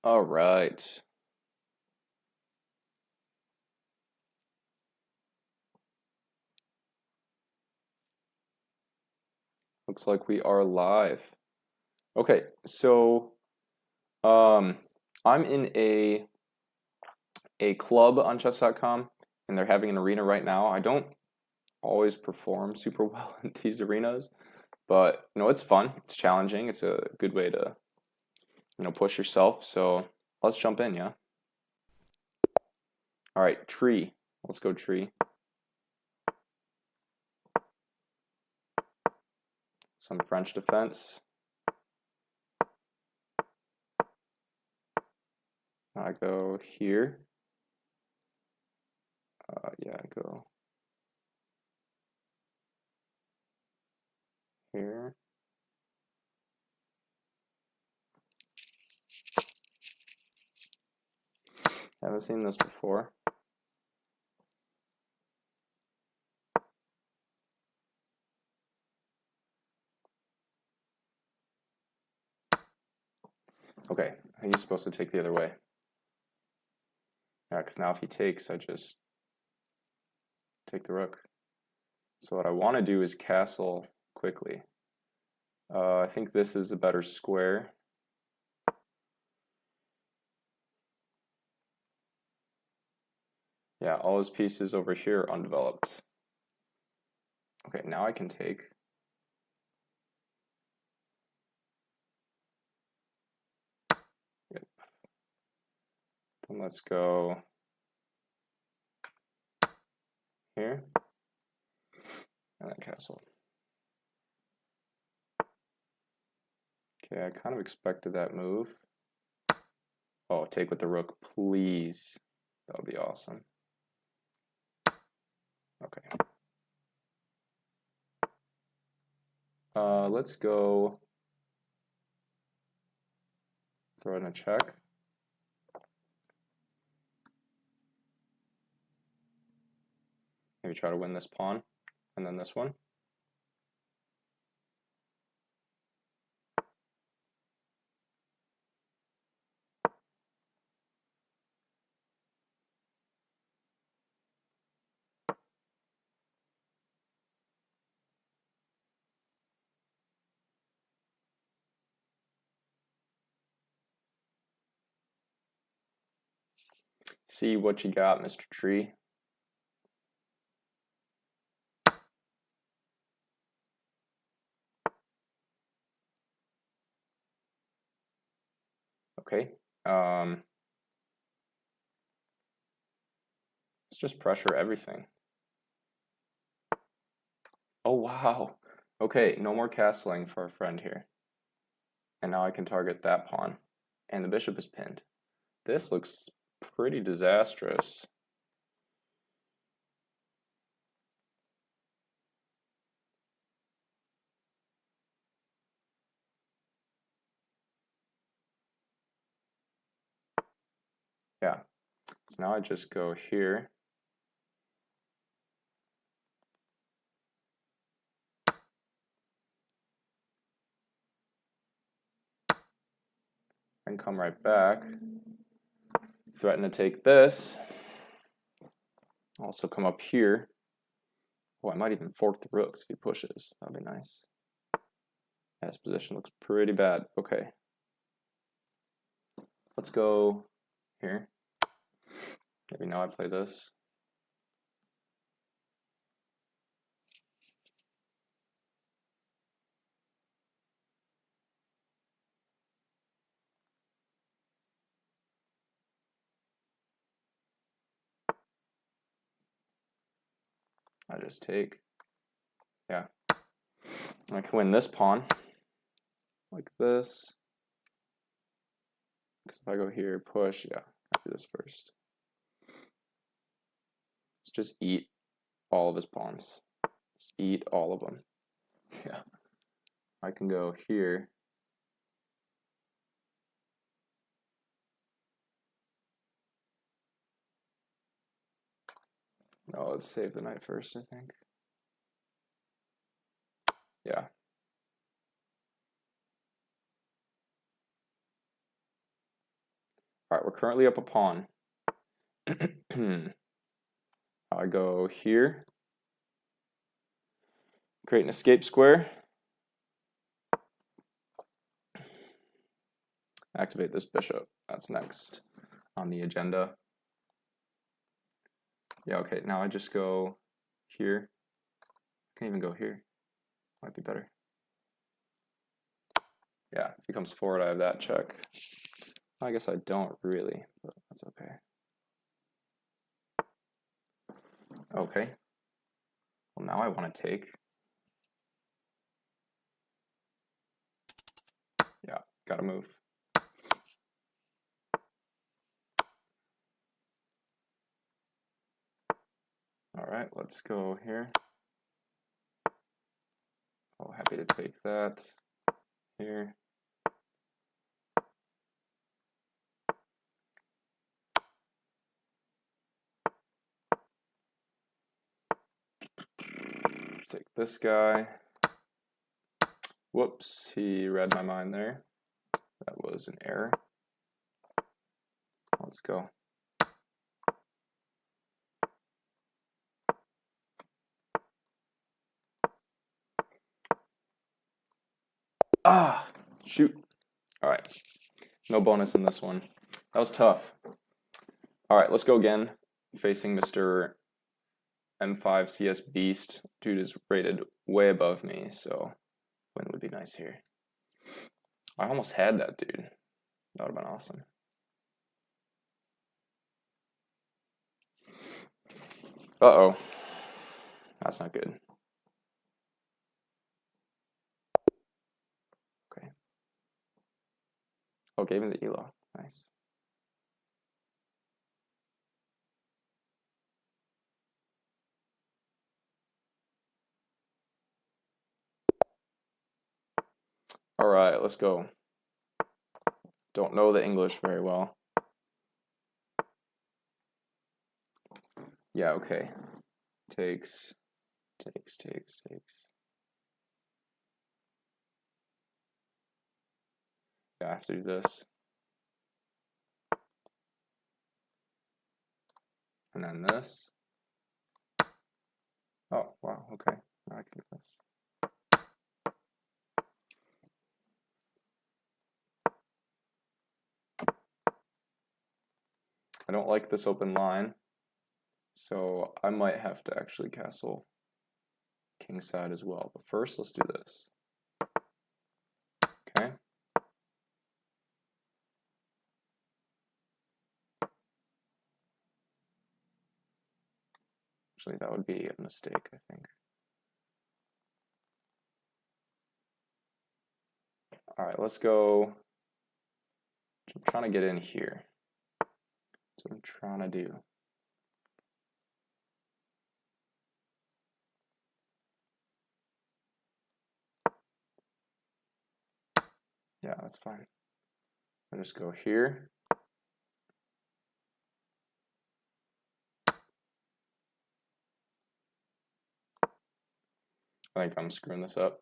All right. Looks like we are live. Okay, so um I'm in a club on chess.com and they're having an arena right now. I don't always perform super well in these arenas, but it's fun. It's challenging. It's a good way to, push yourself. So let's jump in, yeah? All right, tree. Let's go tree. Some French defense. I go here. Yeah, I go here. Haven't seen this before. Okay, he's supposed to take the other way. Yeah, because now if he takes, I just take the rook. So what I want to do is castle quickly. I think this is a better square. Yeah, all his pieces over here are undeveloped. Okay, now I can take. Yep. Then let's go here. And then castle. Okay, I kind of expected that move. Oh, take with the rook, please. That would be awesome. Okay. Let's go throw in a check. Maybe try to win this pawn, and then this one. See what you got, Mr. Tree. Okay. Let's just pressure everything. Oh, wow. Okay, no more castling for our friend here. And now I can target that pawn. And the bishop is pinned. This looks pretty disastrous. Yeah. So now I just go here. And come right back. Threaten to take this. Also come up here. Oh, I might even fork the rooks if he pushes. That'd be nice. Yeah, this position looks pretty bad. Okay. Let's go here. Maybe now I play this. I just take. Yeah. I can win this pawn. Like this. Because if I go here, push, yeah, I'll do this first. Let's just eat all of his pawns. Just eat all of them. Yeah. I can go here. No, let's save the knight first, I think. Yeah. right, we're currently up a pawn. I go here, create an escape square, activate this bishop. That's next on the agenda. Yeah, okay, now I just go here. I can't even go here. Might be better. Yeah, if he comes forward, I have that check. I guess I don't really, but that's okay. Okay. Well, now I want to take. Yeah, gotta move. All right, let's go here. Oh, happy to take that here. Take this guy. Whoops, he read my mind there. That was an error. Let's go. Ah, shoot. All right, no bonus in this one. That was tough. All right, let's go again. Facing Mr. M5 CS Beast. Dude is rated way above me, so win would be nice here. I almost had that dude. That would have been awesome. Uh-oh. That's not good. Okay. Oh, gave him the elo. Nice. All right, let's go. Don't know the English very well. Yeah, okay. Takes. Yeah, I have to do this. And then this. Oh, wow, okay. Now I can do this. I don't like this open line, so I might have to actually castle kingside as well. But first, let's do this. Okay. Actually, that would be a mistake, I think. All right, let's go. I'm trying to get in here. That's what I'm trying to do. Yeah, that's fine. I just go here. I think I'm screwing this up.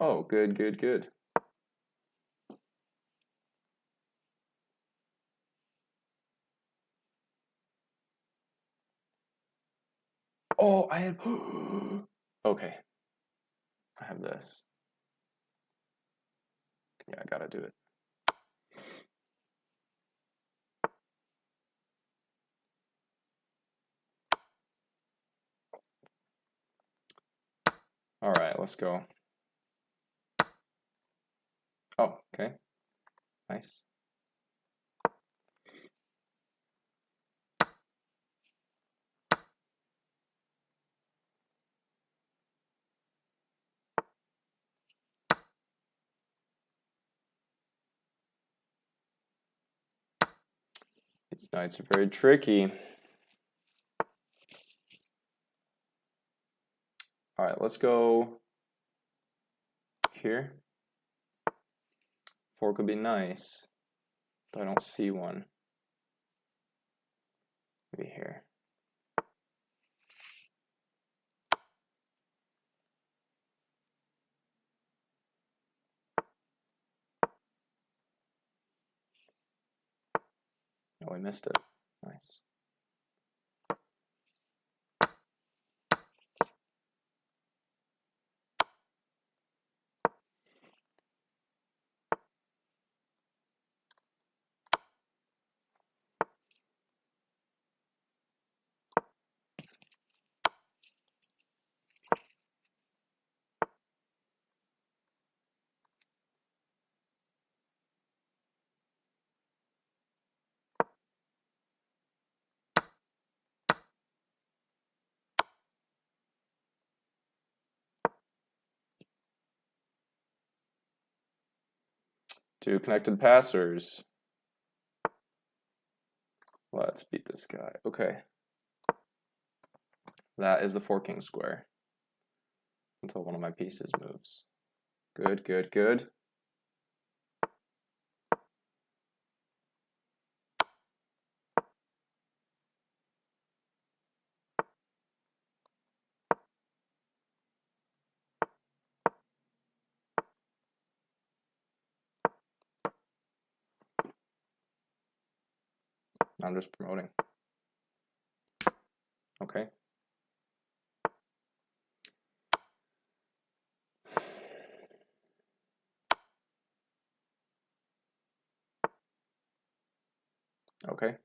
Oh, good, good, good. Oh, I have. Okay. I have this. Yeah, I gotta do it. All right, let's go. Oh, okay. Nice. These knights are very tricky. right, let's go here. Fork would be nice, but I don't see one. Maybe here. Oh, we missed it. Nice. Two connected passers. Let's beat this guy. Okay. That is the forking square. Until one of my pieces moves. Good, good, good. I'm just promoting. Okay. Okay.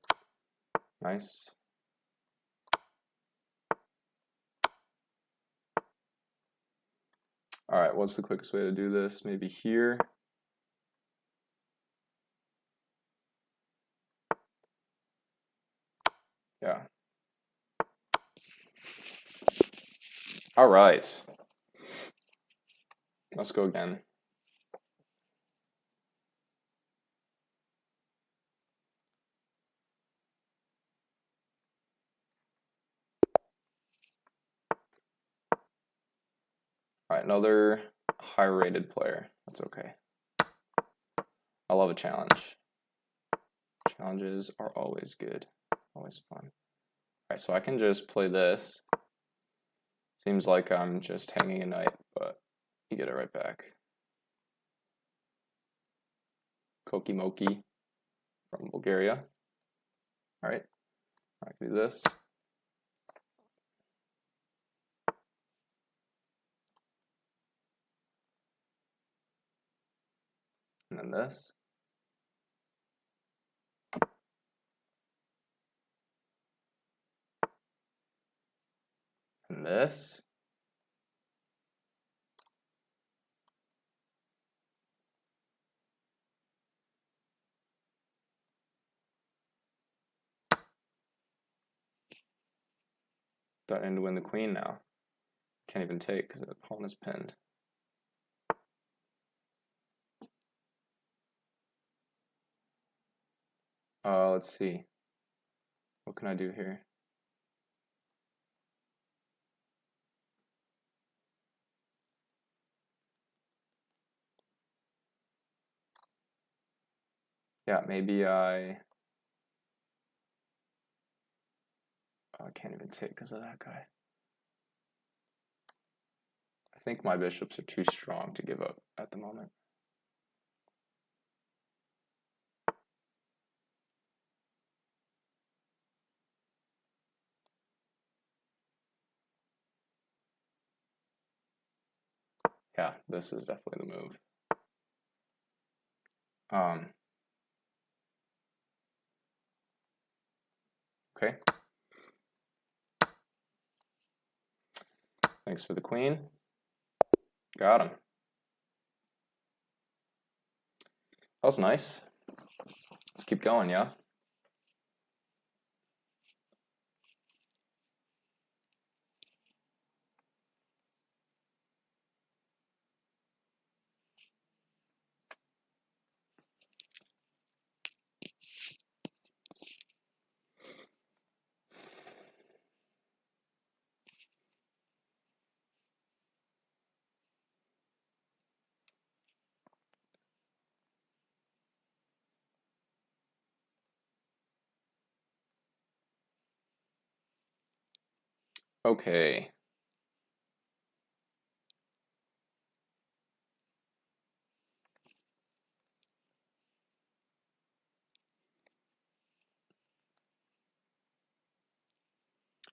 Nice. All right, what's the quickest way to do this? Maybe here. Yeah. All right. Let's go again. All right, another high-rated player. That's okay. I love a challenge. Challenges are always good. Always fun. All right, so I can just play this. Seems like I'm just hanging a knight, but you get it right back. Koki Moki from Bulgaria. All right, I can do this. And then this. And this. Threatening to win the queen now. Can't even take because the pawn is pinned. Let's see. What can I do here? Yeah, maybe I can't even take because of that guy. I think my bishops are too strong to give up at the moment. Yeah, this is definitely the move. Okay. Thanks for the queen. Got him. That was nice. Let's keep going, yeah? Okay.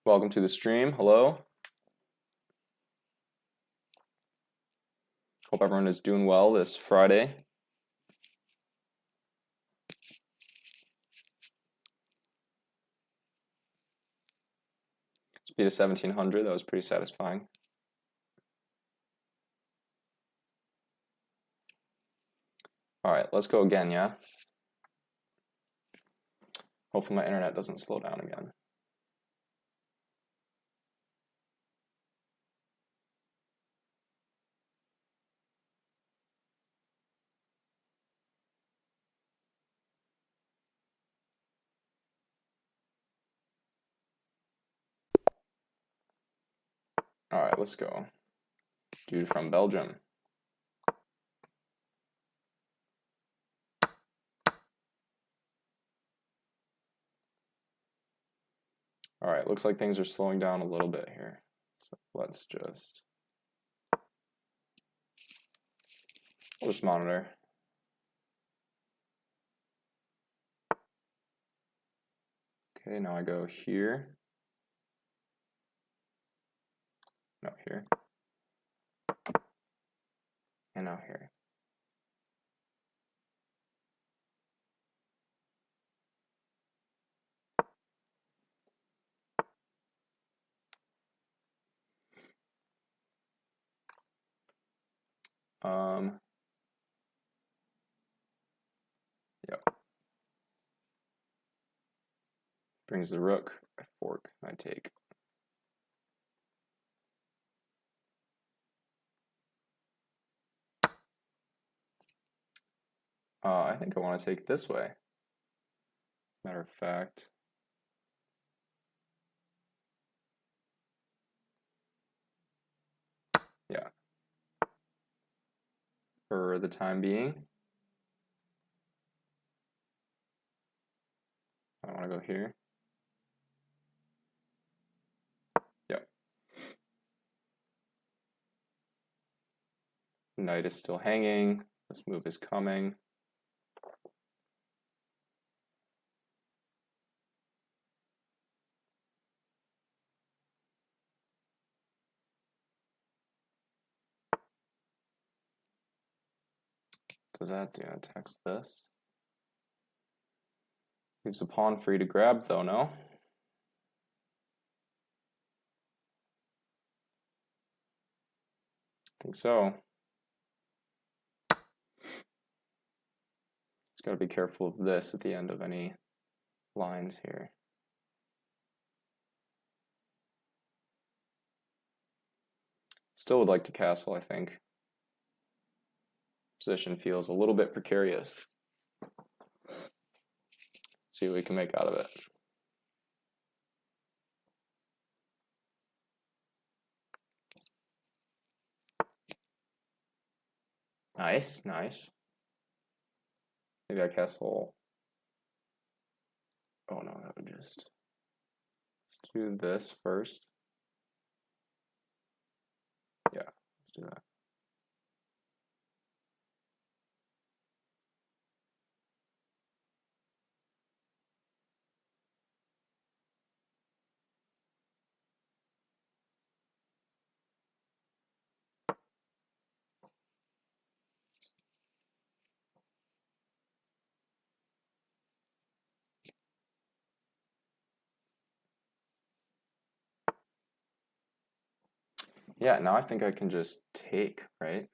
Welcome to the stream. Hello. Hope everyone is doing well this Friday. Speed of 1700, that was pretty satisfying. All right, let's go again, yeah? Hopefully my internet doesn't slow down again. All right, let's go. Dude from Belgium. All right, looks like things are slowing down a little bit here. So let's just monitor. Okay, now I go here. No, here. And now here. Yep. Brings the rook, I fork, I take. I think I want to take this way. Matter of fact. Yeah. For the time being. I want to go here. Yep. Knight is still hanging. This move is coming. What does that do? Attacks this. Leaves a pawn free to grab though, no? I think so. Just gotta be careful of this at the end of any lines here. Still would like to castle, I think. Position feels a little bit precarious. See what we can make out of it. Nice, nice. Maybe I castle. Oh no, that would just. Let's do this first. Yeah, let's do that. Yeah, now I think I can just take, right?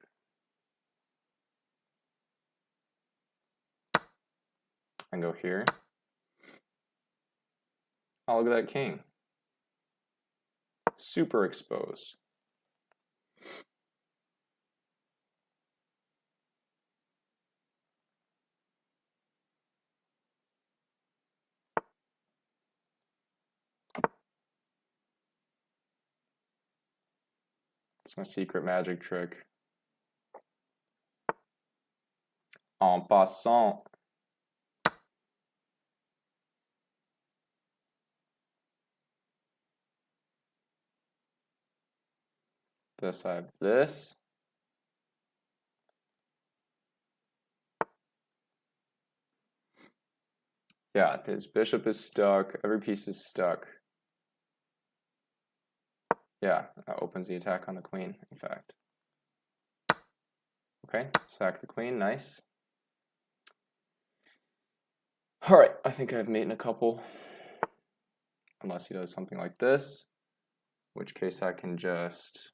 And go here. Oh, look at that king. Super exposed. It's my secret magic trick. En passant. This, I have this. Yeah, his bishop is stuck. Every piece is stuck. Yeah, that opens the attack on the queen, in fact. Okay, sack the queen, nice. All right, I think I've mate in a couple. Unless he does something like this, in which case I can just,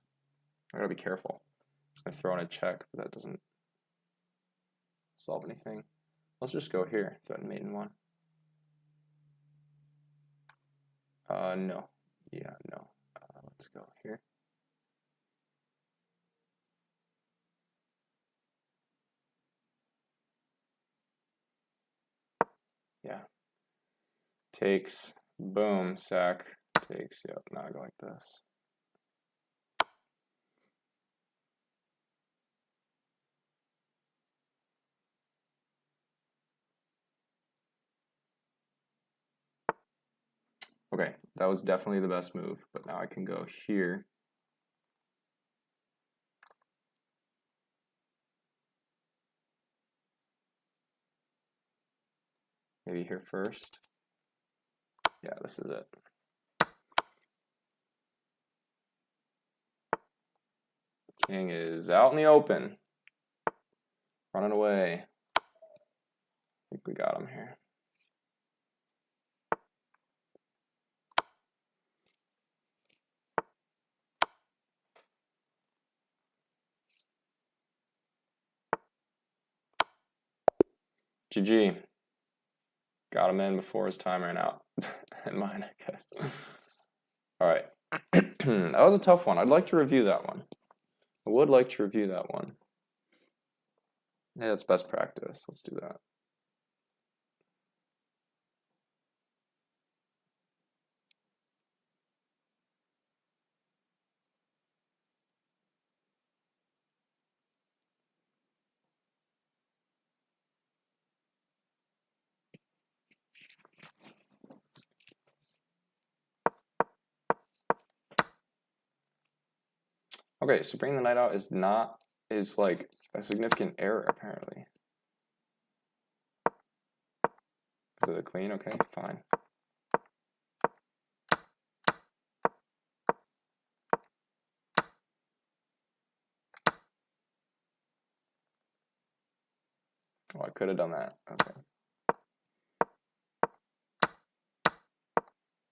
I gotta be careful. I'm gonna throw in a check, but that doesn't solve anything. Let's just go here, threaten mate in one. No. Yeah, no. Let's go here. Yeah. Takes, boom, sack, takes, yep, now I go like this. Okay, that was definitely the best move, but now I can go here. Maybe here first. Yeah, this is it. King is out in the open. Running away. I think we got him here. GG. Got him in before his time ran out. And mine, I guess. All right. That was a tough one. I'd like to review that one. I would like to review that one. Yeah, it's best practice. Let's do that. Okay, so bringing the knight out is like a significant error apparently. Is it a queen? Okay, fine. Oh, I could have done that. Okay.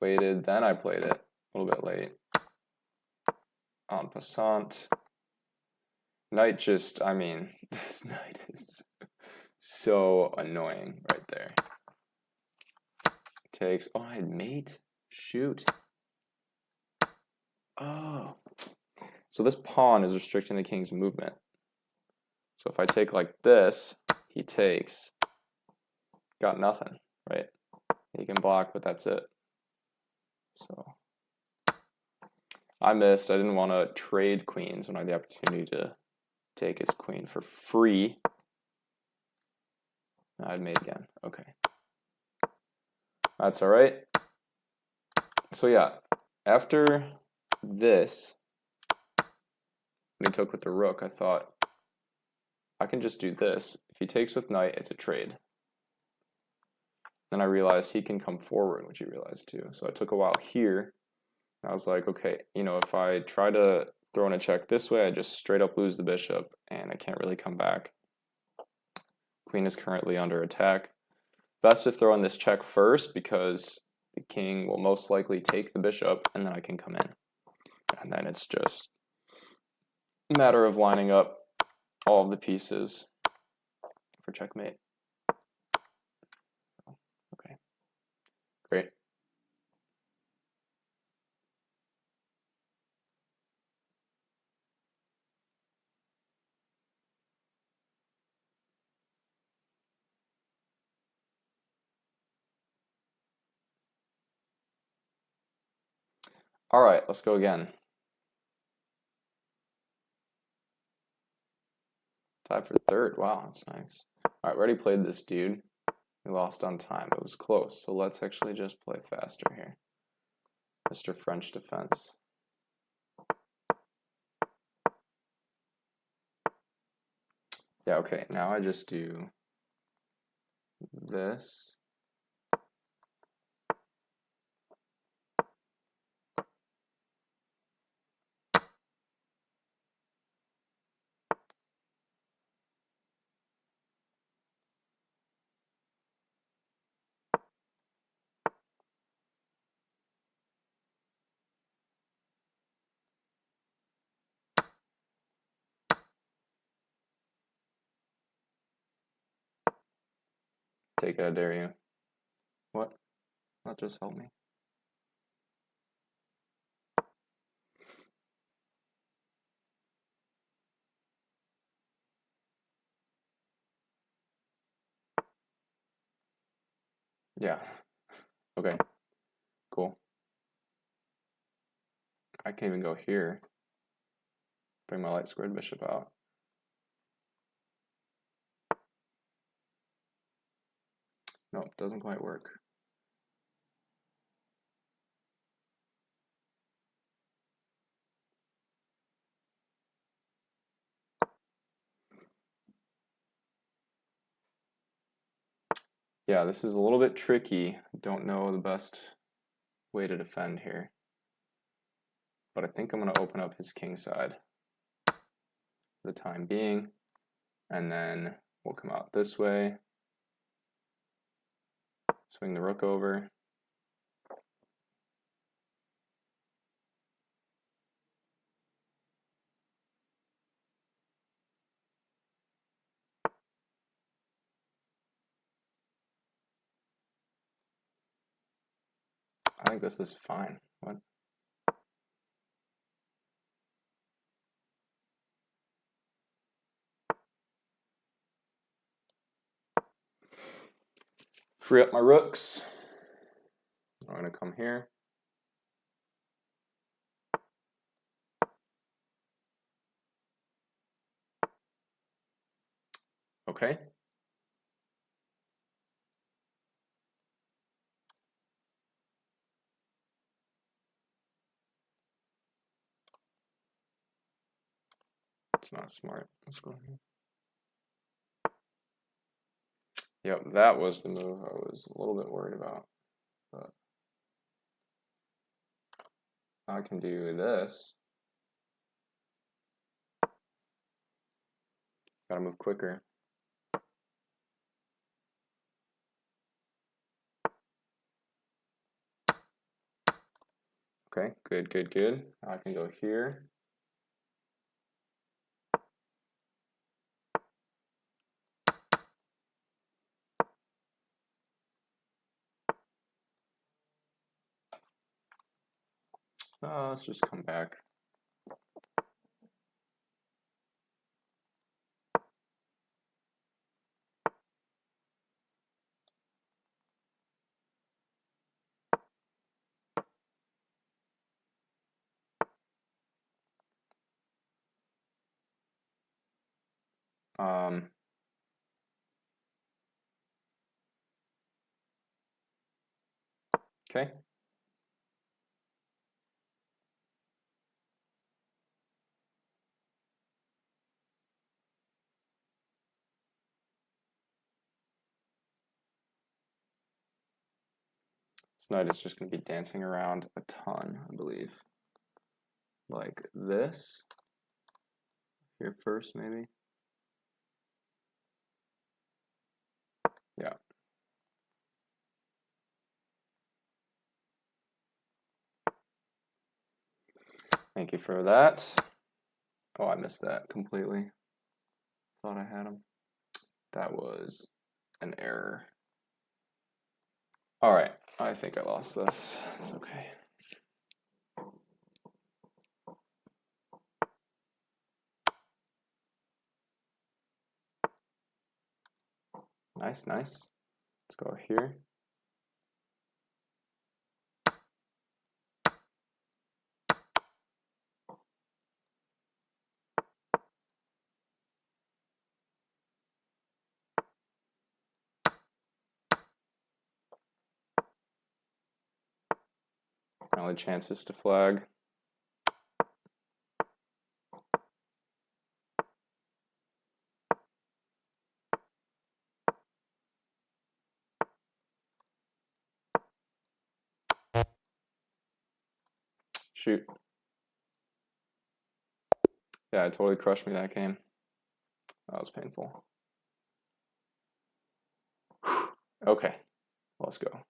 Waited, then I played it a little bit late. En passant. Knight just, I mean, this knight is so annoying right there. Takes, oh, I had mate? Shoot. Oh. So this pawn is restricting the king's movement. So if I take like this, he takes, got nothing, right? He can block, but that's it. So I missed. I didn't want to trade queens when I had the opportunity to take his queen for free. I'd mate again. Okay. That's all right. So yeah, after this, when he took with the rook, I thought, I can just do this. If he takes with knight, it's a trade. Then I realized he can come forward, which he realized too. So I took a while here. I was like, okay, you know, if I try to throw in a check this way, I just straight up lose the bishop, and I can't really come back. Queen is currently under attack. Best to throw in this check first, because the king will most likely take the bishop, and then I can come in. And then it's just a matter of lining up all of the pieces for checkmate. Okay, great. All right, let's go again. Tied for third. Wow, that's nice. All right, we already played this dude. We lost on time. It was close. So let's actually just play faster here. Mr. French defense. Yeah, okay, now I just do this. Take it, I dare you. What? That just helped me. Yeah. Okay. Cool. I can even go here. Bring my light squared bishop out. Nope, doesn't quite work. Yeah, this is a little bit tricky. Don't know the best way to defend here. But I think I'm going to open up his king side for the time being. And then we'll come out this way. Swing the rook over. I think this is fine. What? Free up my rooks. I'm going to come here. Okay. It's not smart. Let's go here. Yep, that was the move I was a little bit worried about. But I can do this. Gotta move quicker. Okay, good, good, good. I can go here. Let's just come back. Okay. This knight is just going to be dancing around a ton, I believe. Like this. Here first, maybe. Yeah. Thank you for that. Oh, I missed that completely. Thought I had him. That was an error. All right, I think I lost this. It's okay. Nice, nice. Let's go here. My only chance is to flag. Shoot. Yeah, it totally crushed me that game. That was painful. Okay, let's go.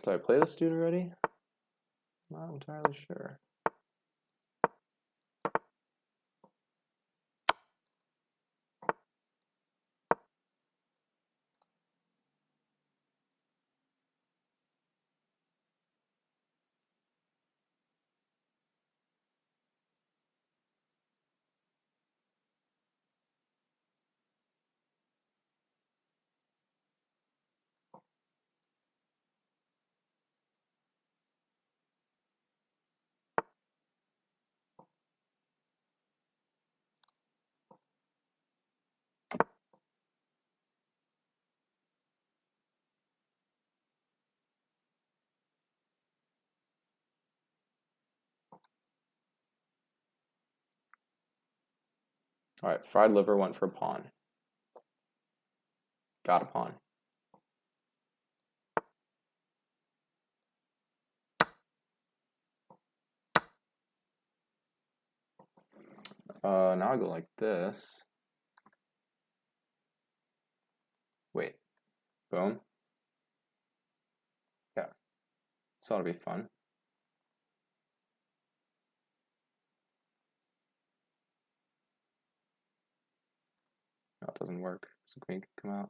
Did I play this dude already? Not entirely sure. All right, fried liver went for a pawn. Got a pawn. Now I go like this. Wait, boom. Yeah, this ought to be fun. No, it doesn't work. So queen can come out.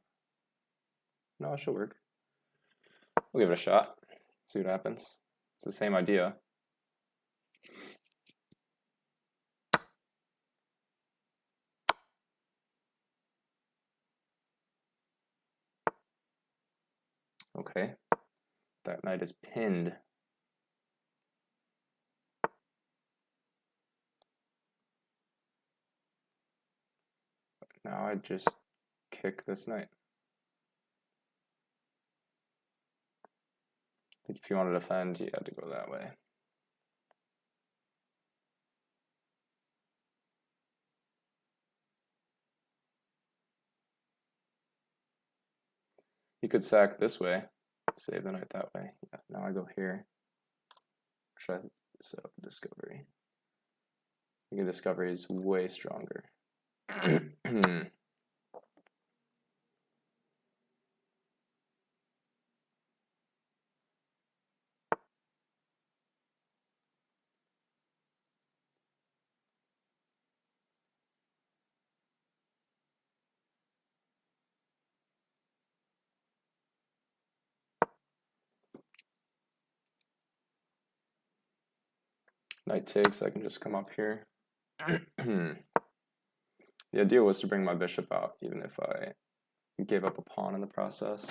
No, it should work. We'll give it a shot. See what happens. It's the same idea. Okay, that knight is pinned. Now I just kick this knight. I think if you want to defend, you had to go that way. You could sack this way, save the knight that way. Yeah, now I go here. Try to set up a discovery. I think a discovery is way stronger. Knight takes, I can just come up here. The idea was to bring my bishop out, even if I gave up a pawn in the process.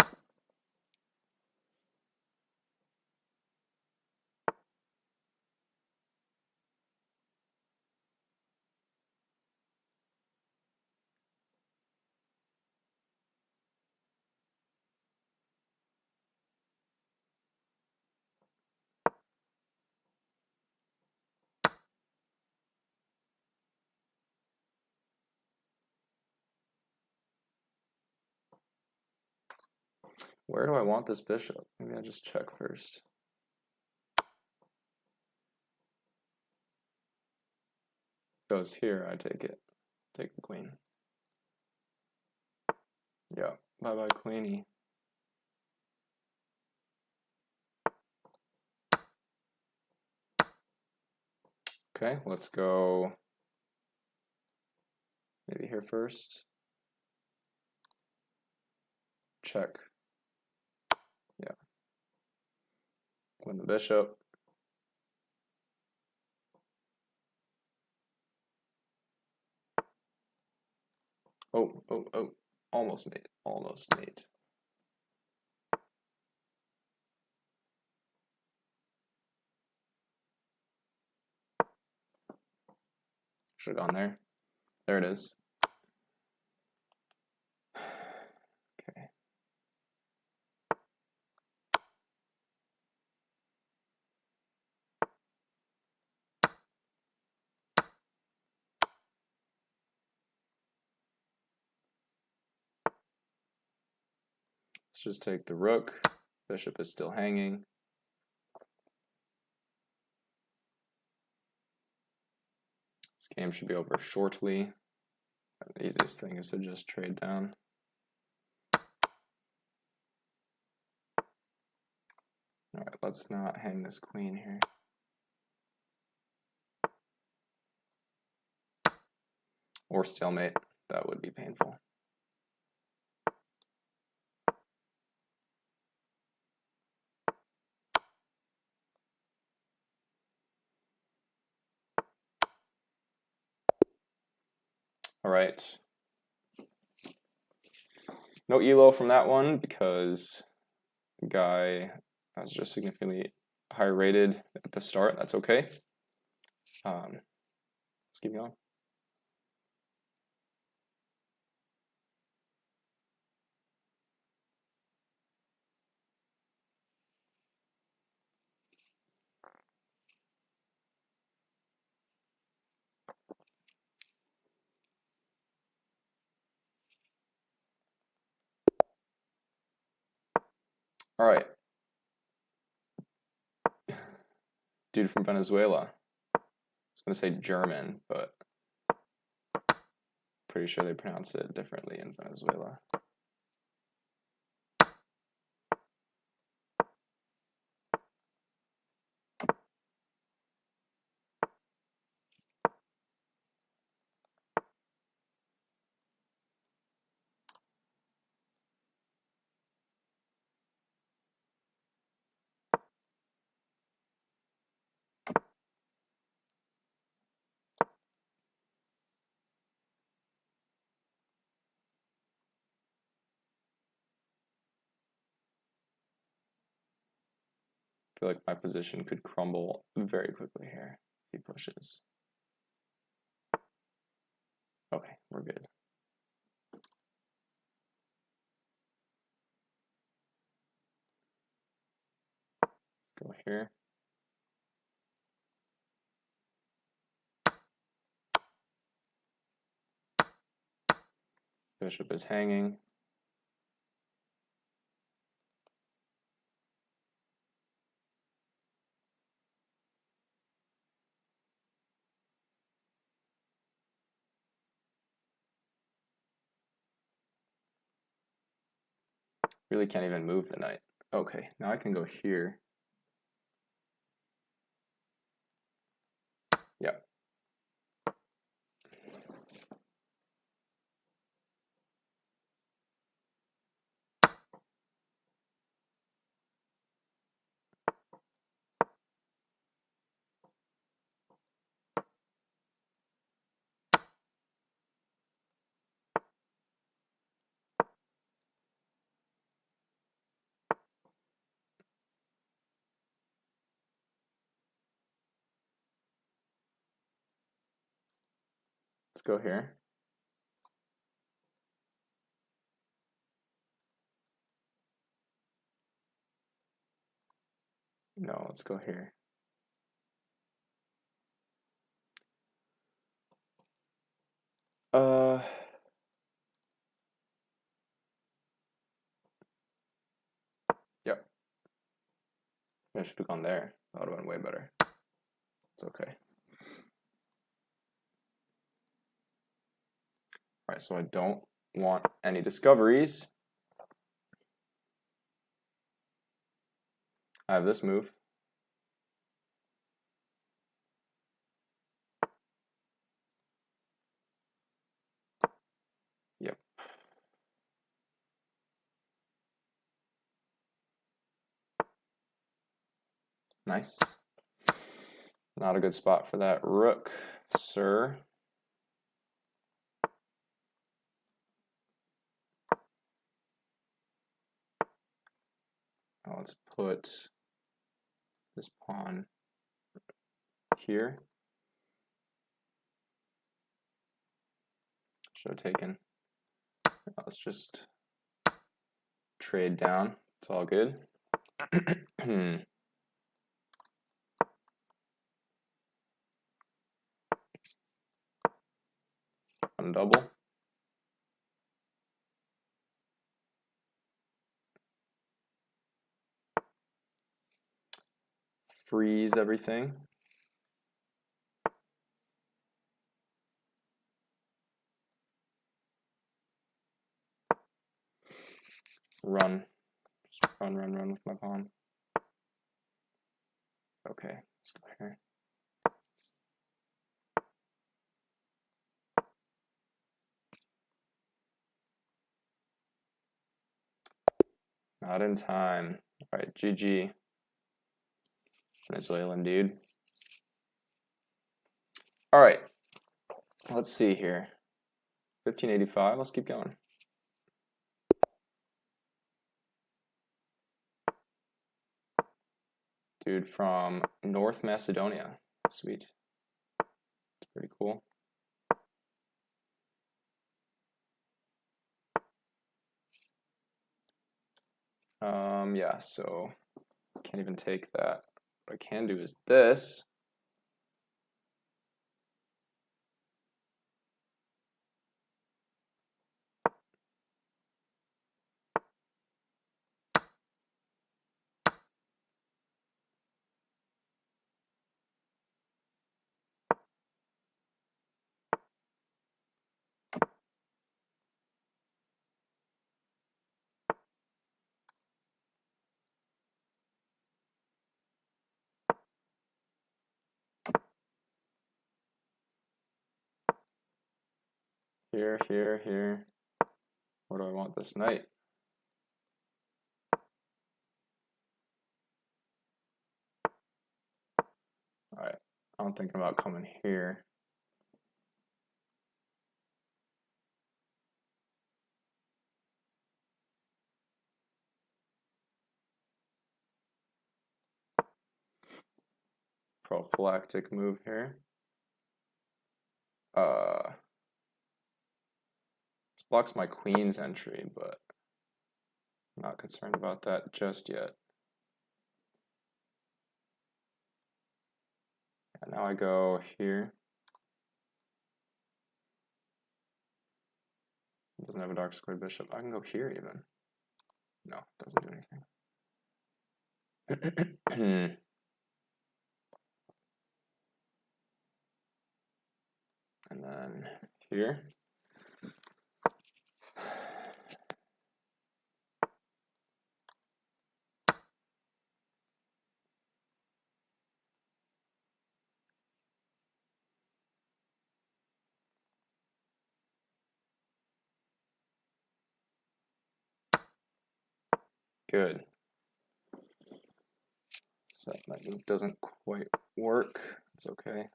Where do I want this bishop? Maybe I just check first. Goes here, I take it. Take the queen. Yeah, bye-bye queenie. Okay, let's go maybe here first. Check. Yeah. Win the bishop. Oh, almost mate, almost mate. Should have gone there. There it is. Okay. just take the rook. Bishop is still hanging. This game should be over shortly. The easiest thing is to just trade down. All right, let's not hang this queen here. Or stalemate, that would be painful. All right. No elo from that one because the guy was just significantly higher rated at the start. That's okay. Let's keep going. All right. Dude from Venezuela. I was going to say German, but pretty sure they pronounce it differently in Venezuela. I feel like my position could crumble very quickly here if he pushes. Okay, we're good. Go here. Bishop is hanging. Really can't even move the knight. Okay, now I can go here. Yep. Let's go here. No, let's go here. Yep. I should have gone there. That would have been way better. It's okay. All right, so I don't want any discoveries. I have this move. Yep. Nice. Not a good spot for that rook, sir. Now let's put this pawn here. Should have taken. Let's just trade down. It's all good. Undouble. freeze everything. Run. Just run with my pawn. Okay, let's go here. Not in time. All right, GG. Venezuelan dude. All right, let's see here. 1585, let's keep going. Dude from North Macedonia. Sweet. It's pretty cool. Yeah, so can't even take that. What I can do is this. Here. What do I want this knight? All right, I'm thinking about coming here. Prophylactic move here. This blocks my queen's entry, but I'm not concerned about that just yet. And now I go here. It doesn't have a dark square bishop. I can go here even. No, it doesn't do anything. And then here. Good. So that move doesn't quite work. It's okay.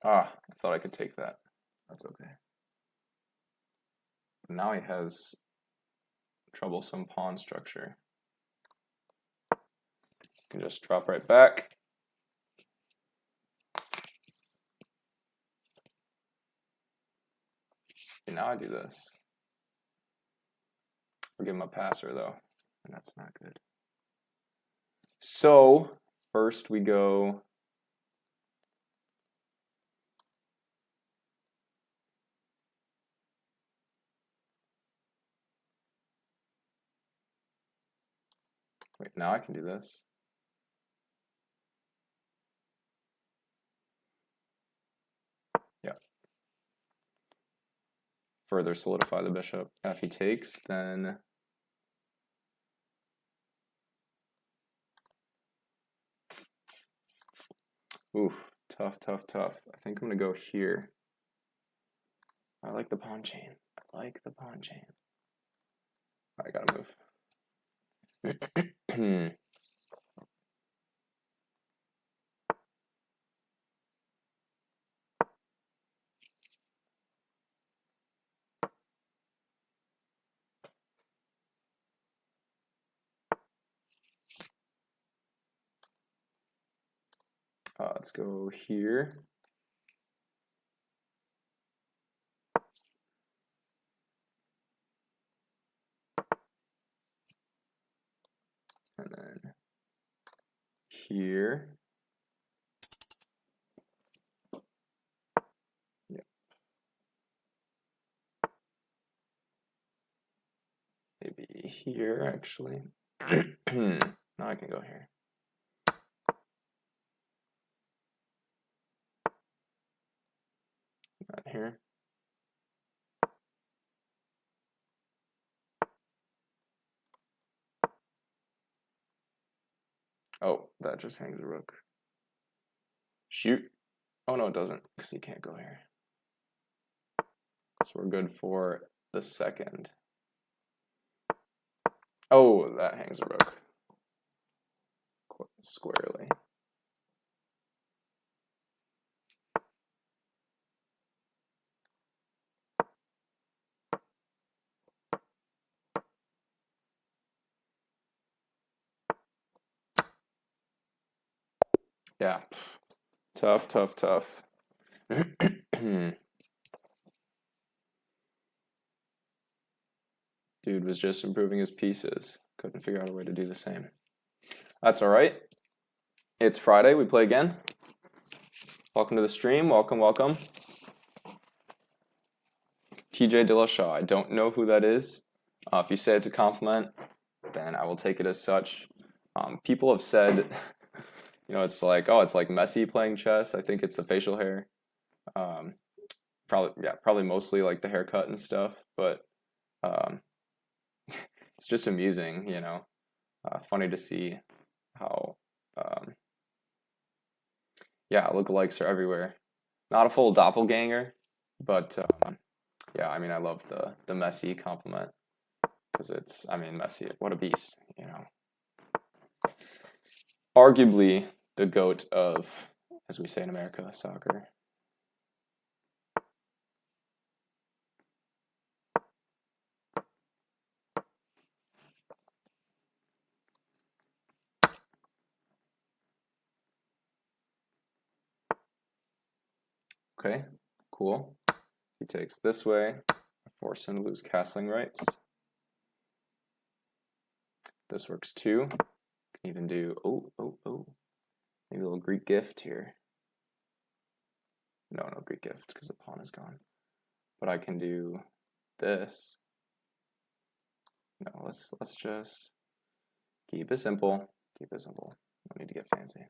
Ah, I thought I could take that. That's okay. Now he has troublesome pawn structure. You can just drop right back. Okay, now I do this. I'll give him a passer though, and that's not good. So first we go wait, now I can do this. Yeah. Further solidify the bishop. If he takes, then oof, tough. I think I'm gonna go here. I like the pawn chain. I gotta move. Let's go here. And then here. Yep. here, actually. Now I can go here. Not here. Oh, that just hangs a rook. Shoot. Oh, no, it doesn't, because he can't go here. So we're good for the second. Oh, that hangs a rook. Quite squarely. Yeah. Tough, tough, tough. Dude was just improving his pieces. Couldn't figure out a way to do the same. That's all right. It's Friday. We play again. Welcome to the stream. Welcome, welcome. TJ Dillashaw. I don't know who that is. If you say it's a compliment, then I will take it as such. People have said, it's like, oh, it's like Messi playing chess. I think it's the facial hair. Probably mostly like the haircut and stuff. But it's just amusing, funny to see how, lookalikes are everywhere. Not a full doppelganger, but I love the Messi compliment because Messi, what a beast, Arguably the GOAT of, as we say in America, soccer. Okay, cool. He takes this way. I force him to lose castling rights. This works too. Can even do, maybe a little Greek gift here. No Greek gift because the pawn is gone. But I can do this. No, let's just keep it simple. Keep it simple. No need to get fancy.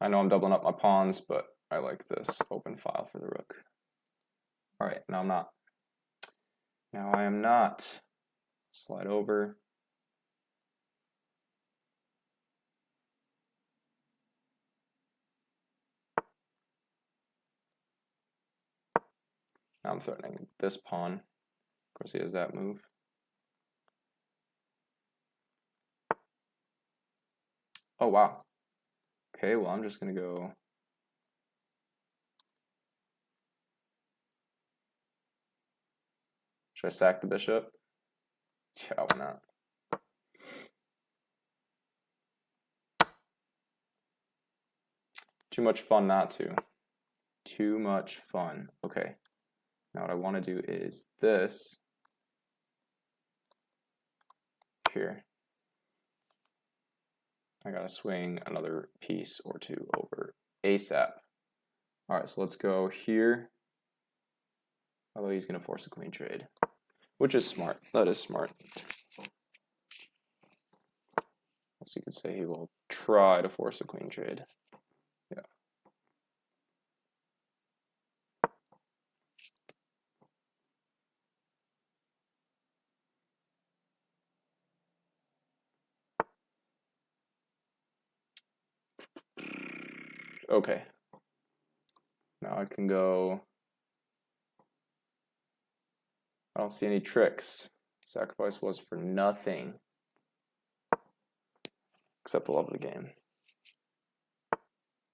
I know I'm doubling up my pawns, but I like this open file for the rook. All right, now I'm not. Now I am not. Slide over. Now I'm threatening this pawn. Of course, he has that move. Oh, wow. Okay, well, I'm just going to go. Should I sack the bishop? Yeah, why not? Too much fun not to. Too much fun. Okay. Now what I want to do is this here. I gotta swing another piece or two over ASAP. All right, so let's go here. Although he's gonna force a queen trade, which is smart. That is smart. So you could say he will try to force a queen trade. Yeah. Okay. Now I can go. I don't see any tricks. Sacrifice was for nothing. Except the love of the game.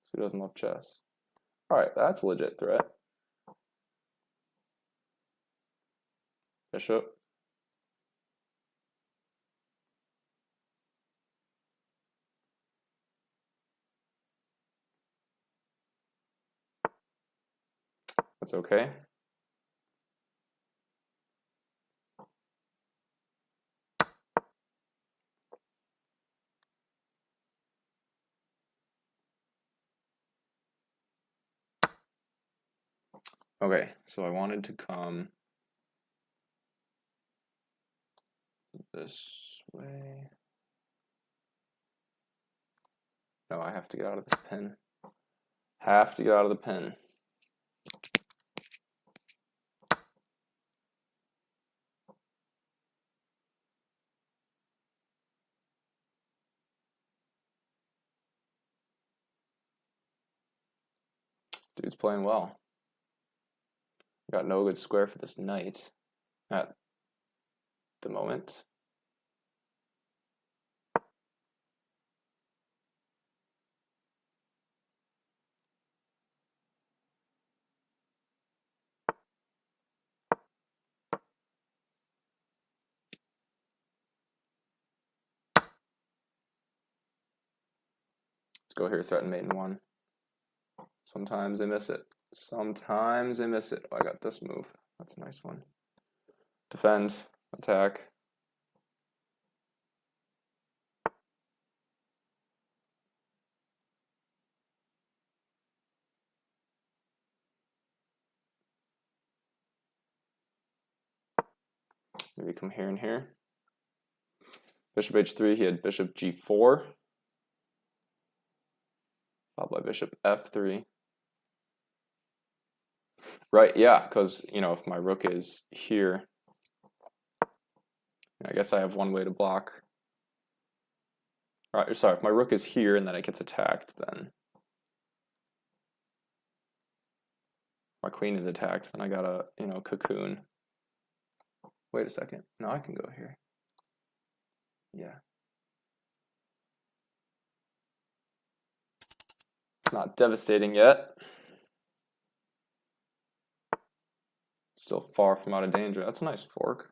So who doesn't love chess? Alright, that's a legit threat. Bishop. That's okay. Okay, so I wanted to come this way. No, I have to get out of this pin. Have to get out of the pin. Dude's playing well. Got no good square for this knight at the moment. Let's go here, threaten mate in 1. Sometimes I miss it. Sometimes I miss it. Oh, I got this move. That's a nice one. Defend, attack. Maybe come here and here. Bishop h3, he had bishop g4. Followed by bishop f3. Right, yeah, because, you know, if my rook is here, I guess I have one way to block. Right, sorry, if my rook is here and then it gets attacked, then my queen is attacked, then I gotta, you know, cocoon. Wait a second. No, I can go here. Yeah. Not devastating yet. Still far from out of danger. That's a nice fork.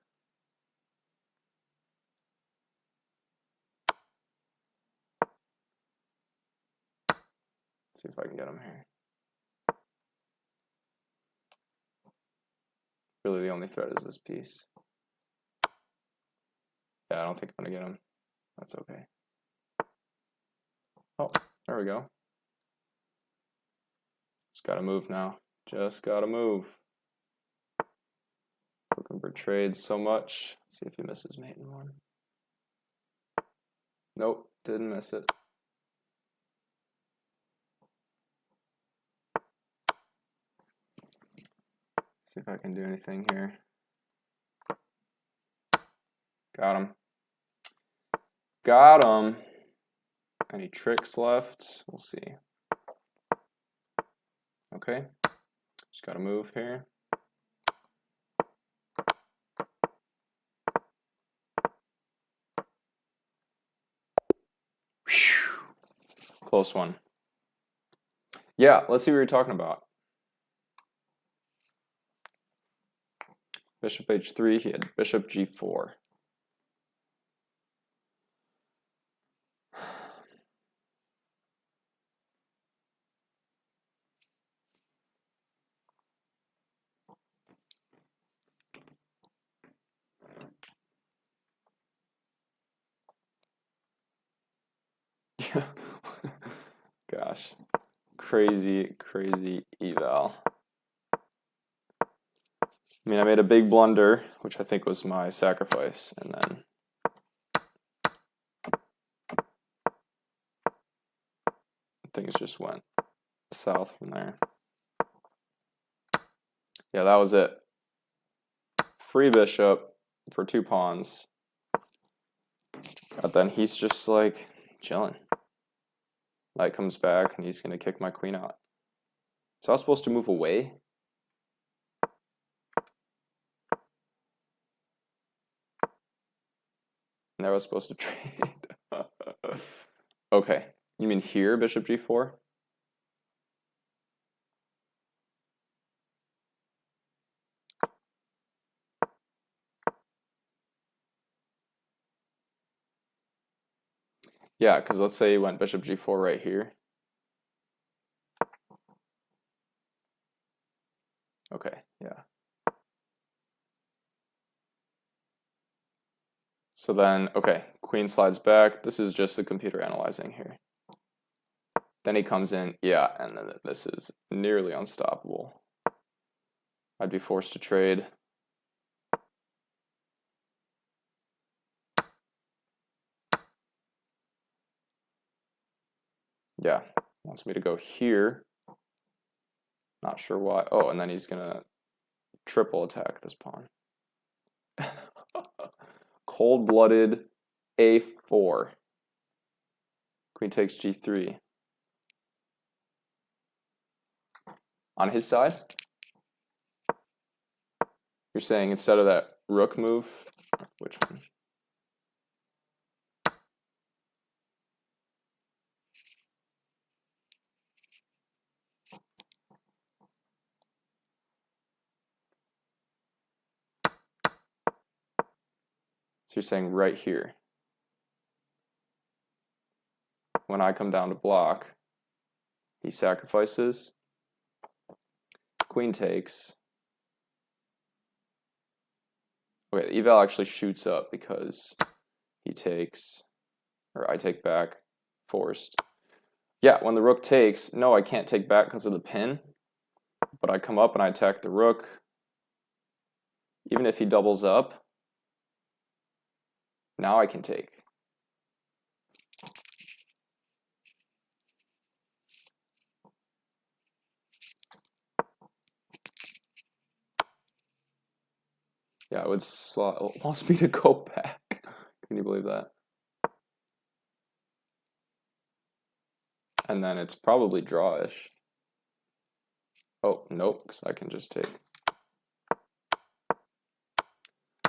See if I can get him here. Really, the only threat is this piece. Yeah, I don't think I'm gonna get him. That's okay. Oh, there we go. Just gotta move now. Just gotta move. Looking for trades so much. Let's see if he misses mate in 1. Nope, didn't miss it. See if I can do anything here. Got him. Got him. Any tricks left? We'll see. Okay. Just gotta move here. Whew. Close one. Yeah, let's see what you're talking about. Bishop h3, he had bishop g4. Gosh, crazy, crazy eval. I mean, I made a big blunder, which I think was my sacrifice, and then things just went south from there. Yeah, that was it. Free bishop for 2 pawns. But then he's just like chilling. Knight comes back and he's gonna kick my queen out. So I was supposed to move away. And I was supposed to trade. Okay, you mean here, bishop g4? Yeah, because let's say you went bishop g4 right here. Okay, yeah. So then, okay, queen slides back. This is just the computer analyzing here. Then he comes in, yeah, and then this is nearly unstoppable. I'd be forced to trade. Yeah, wants me to go here. Not sure why. Oh, and then he's gonna triple attack this pawn. Cold-blooded A4. Queen takes G3. On his side, you're saying instead of that rook move, which one? So you're saying right here. When I come down to block, he sacrifices. Queen takes. Okay, the eval actually shoots up because he takes, or I take back, forced. Yeah, when the rook takes, no, I can't take back because of the pin, but I come up and I attack the rook. Even if he doubles up, now I can take. Yeah, it wants me to go back. Can you believe that? And then it's probably drawish. Oh, nope, because I can just take.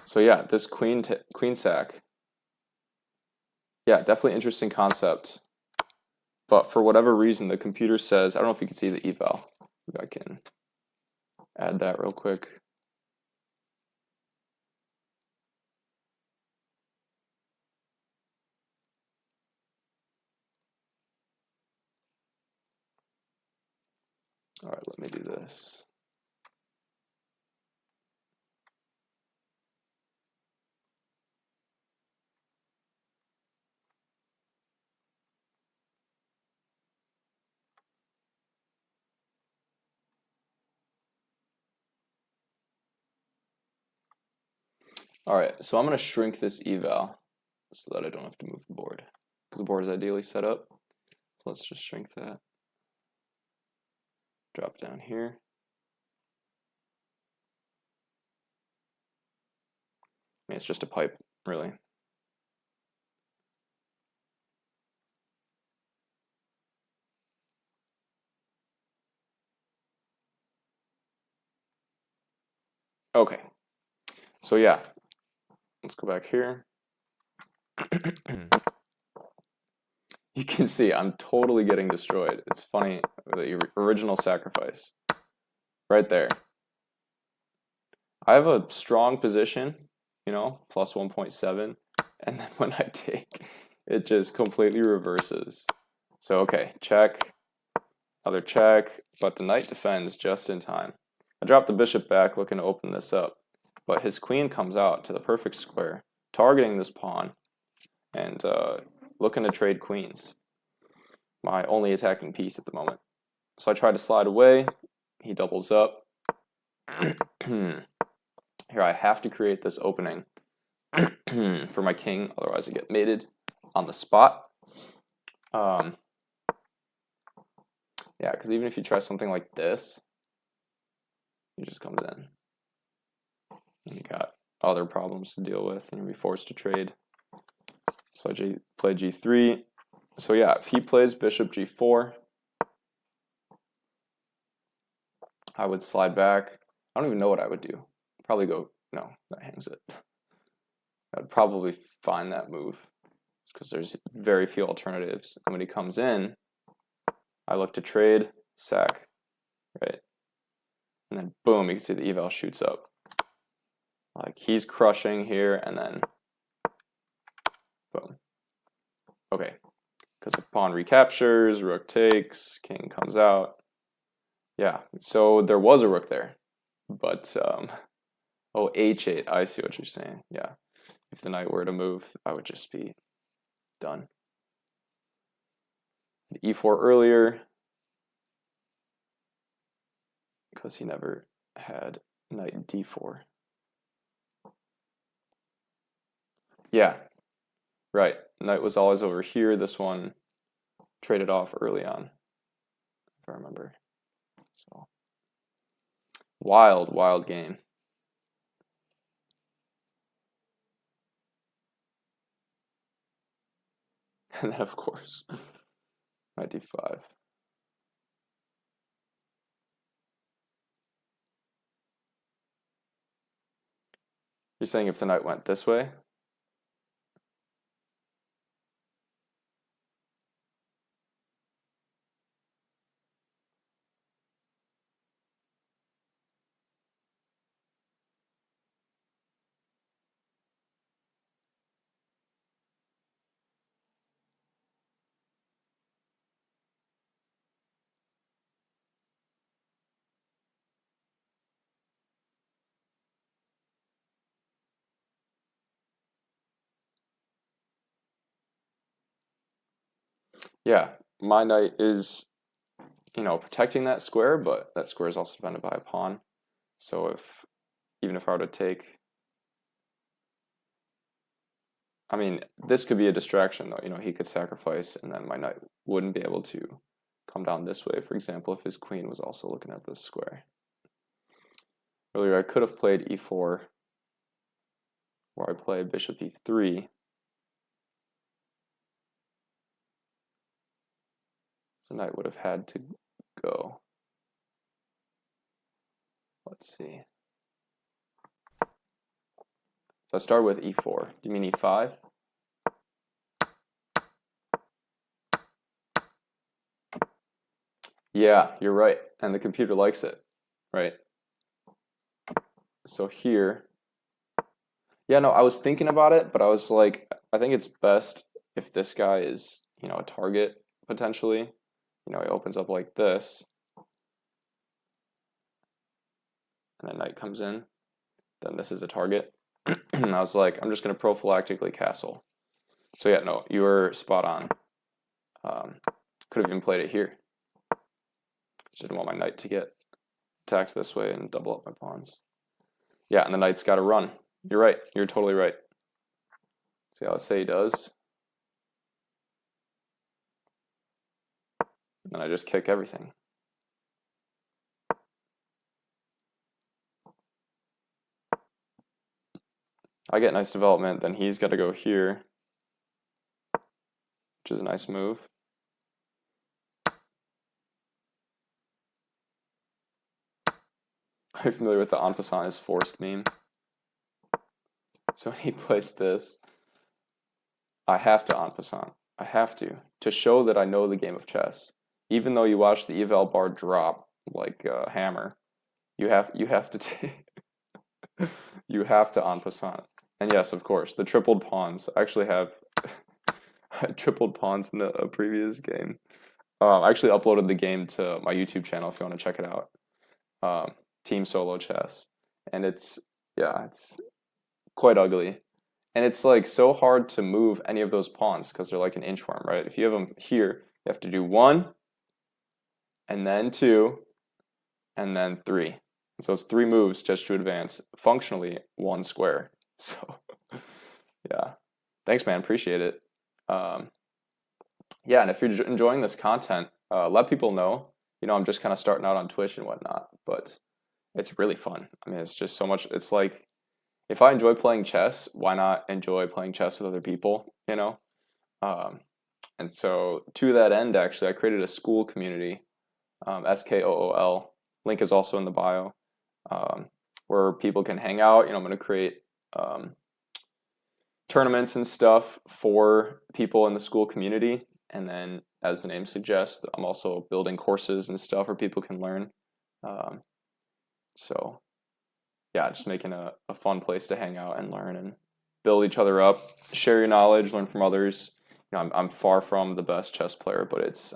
So yeah, this queen sack. Yeah, definitely interesting concept. But for whatever reason, the computer says, I don't know if you can see the eval. Maybe I can add that real quick. All right, let me do this. All right, so I'm going to shrink this eval so that I don't have to move the board. The board is ideally set up. So let's just shrink that. Drop down here. I mean, it's just a pipe, really. Okay, so yeah, let's go back here. You can see I'm totally getting destroyed. It's funny, the original sacrifice, right there. I have a strong position, you know, plus 1.7, and then when I take, it just completely reverses. So okay, check, another check, but the knight defends just in time. I drop the bishop back looking to open this up, but his queen comes out to the perfect square, targeting this pawn, and looking to trade queens. My only attacking piece at the moment. So I try to slide away, he doubles up. Here I have to create this opening for my king, otherwise I get mated on the spot. Yeah, because even if you try something like this, he just comes in. And you got other problems to deal with, and you'll be forced to trade. So I play G3. So yeah, if he plays bishop G4, I would slide back. I don't even know what I would do. Probably go, no, that hangs it. I'd probably find that move because there's very few alternatives. And when he comes in, I look to trade, sack, right? And then boom, you can see the eval shoots up. Like he's crushing here, and then boom. Okay, because if pawn recaptures, rook takes, king comes out. Yeah, so there was a rook there, but oh, h8, I see what you're saying. Yeah, if the knight were to move, I would just be done. E4 earlier, because he never had knight d4. Yeah, right. Knight was always over here. This one traded off early on, if I remember. So wild, wild game. And then, of course, knight d5. You're saying if the knight went this way? Yeah, my knight is, protecting that square, but that square is also defended by a pawn. So even if I were to take, I mean, this could be a distraction though. He could sacrifice, and then my knight wouldn't be able to come down this way, for example, if his queen was also looking at this square. Earlier, I could have played e4, where I play bishop e3. So knight would have had to go. Let's see. So I start with e4. Do you mean e5? Yeah, you're right. And the computer likes it, right? So here, yeah, no, I was thinking about it, but I was like, I think it's best if this guy is, a target potentially. He opens up like this, and then knight comes in. Then this is a target. And I was like, I'm just going to prophylactically castle. So yeah, no, you were spot on. Could have even played it here. Just didn't want my knight to get attacked this way and double up my pawns. Yeah, and the knight's got to run. You're right. You're totally right. See, let's say he does. And I just kick everything. I get nice development, then he's got to go here, which is a nice move. Are you familiar with the en passant is forced meme? So when he plays this, I have to en passant. I have to show that I know the game of chess. Even though you watch the eval bar drop like a hammer, you have to take you have to en passant. And yes, of course, the tripled pawns. I actually have tripled pawns in a previous game. I actually uploaded the game to my YouTube channel if you want to check it out. Team solo chess, and it's quite ugly, and it's like so hard to move any of those pawns because they're like an inchworm, right? If you have them here, you have to do 1, and then 2, and then 3. And so it's 3 moves just to advance functionally 1 square. So yeah, thanks, man. Appreciate it. Yeah, and if you're enjoying this content, let people know. I'm just kind of starting out on Twitch and whatnot, but it's really fun. I mean, it's just so much. It's like, if I enjoy playing chess, why not enjoy playing chess with other people, And so to that end, actually, I created a school community, SKOOL. Link is also in the bio, where people can hang out. I'm going to create tournaments and stuff for people in the school community. And then, as the name suggests, I'm also building courses and stuff where people can learn. So yeah, just making a fun place to hang out and learn and build each other up, share your knowledge, learn from others. I'm far from the best chess player, but it's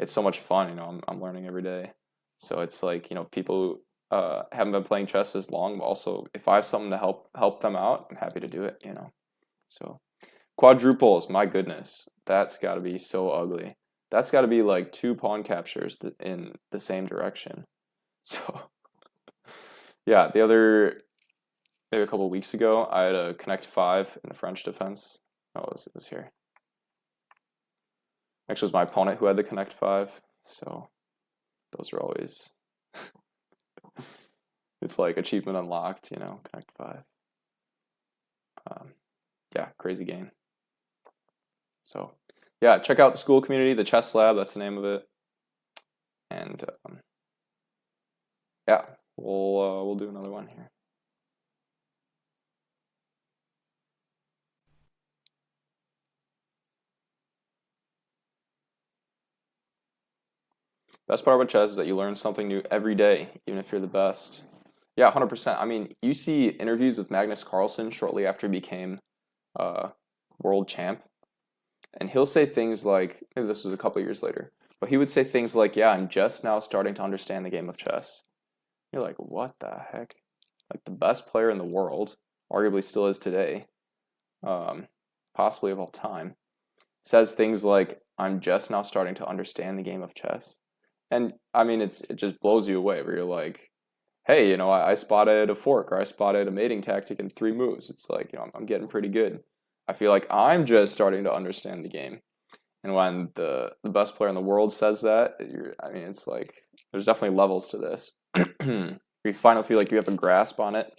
so much fun. I'm learning every day. So it's like, people haven't been playing chess as long, but also if I have something to help them out, I'm happy to do it. So quadruples, my goodness, that's got to be so ugly. That's got to be like 2 pawn captures in the same direction. So Yeah, maybe a couple of weeks ago, I had a Connect 5 in the French defense. Oh, it was here. Actually, it was my opponent who had the Connect 5, so those are always, it's like achievement unlocked, you know, Connect 5. Yeah, crazy game. So, yeah, check out the school community, the chess lab, that's the name of it. And yeah, we'll do another one here. Best part about chess is that you learn something new every day, even if you're the best. Yeah, 100%. I mean, you see interviews with Magnus Carlsen shortly after he became uh, world champ, and he'll say things like, maybe this was a couple years later, but he would say things like, "Yeah, I'm just now starting to understand the game of chess." You're like, "What the heck?" Like the best player in the world, arguably still is today, um, possibly of all time, says things like, "I'm just now starting to understand the game of chess," and I mean, it just blows you away. Where you're like, "Hey, you know, I spotted a fork or I spotted a mating tactic in 3 moves." It's like, you know, I'm getting pretty good. I feel like I'm just starting to understand the game. And when the best player in the world says that, I mean, it's like there's definitely levels to this. You finally feel like you have a grasp on it,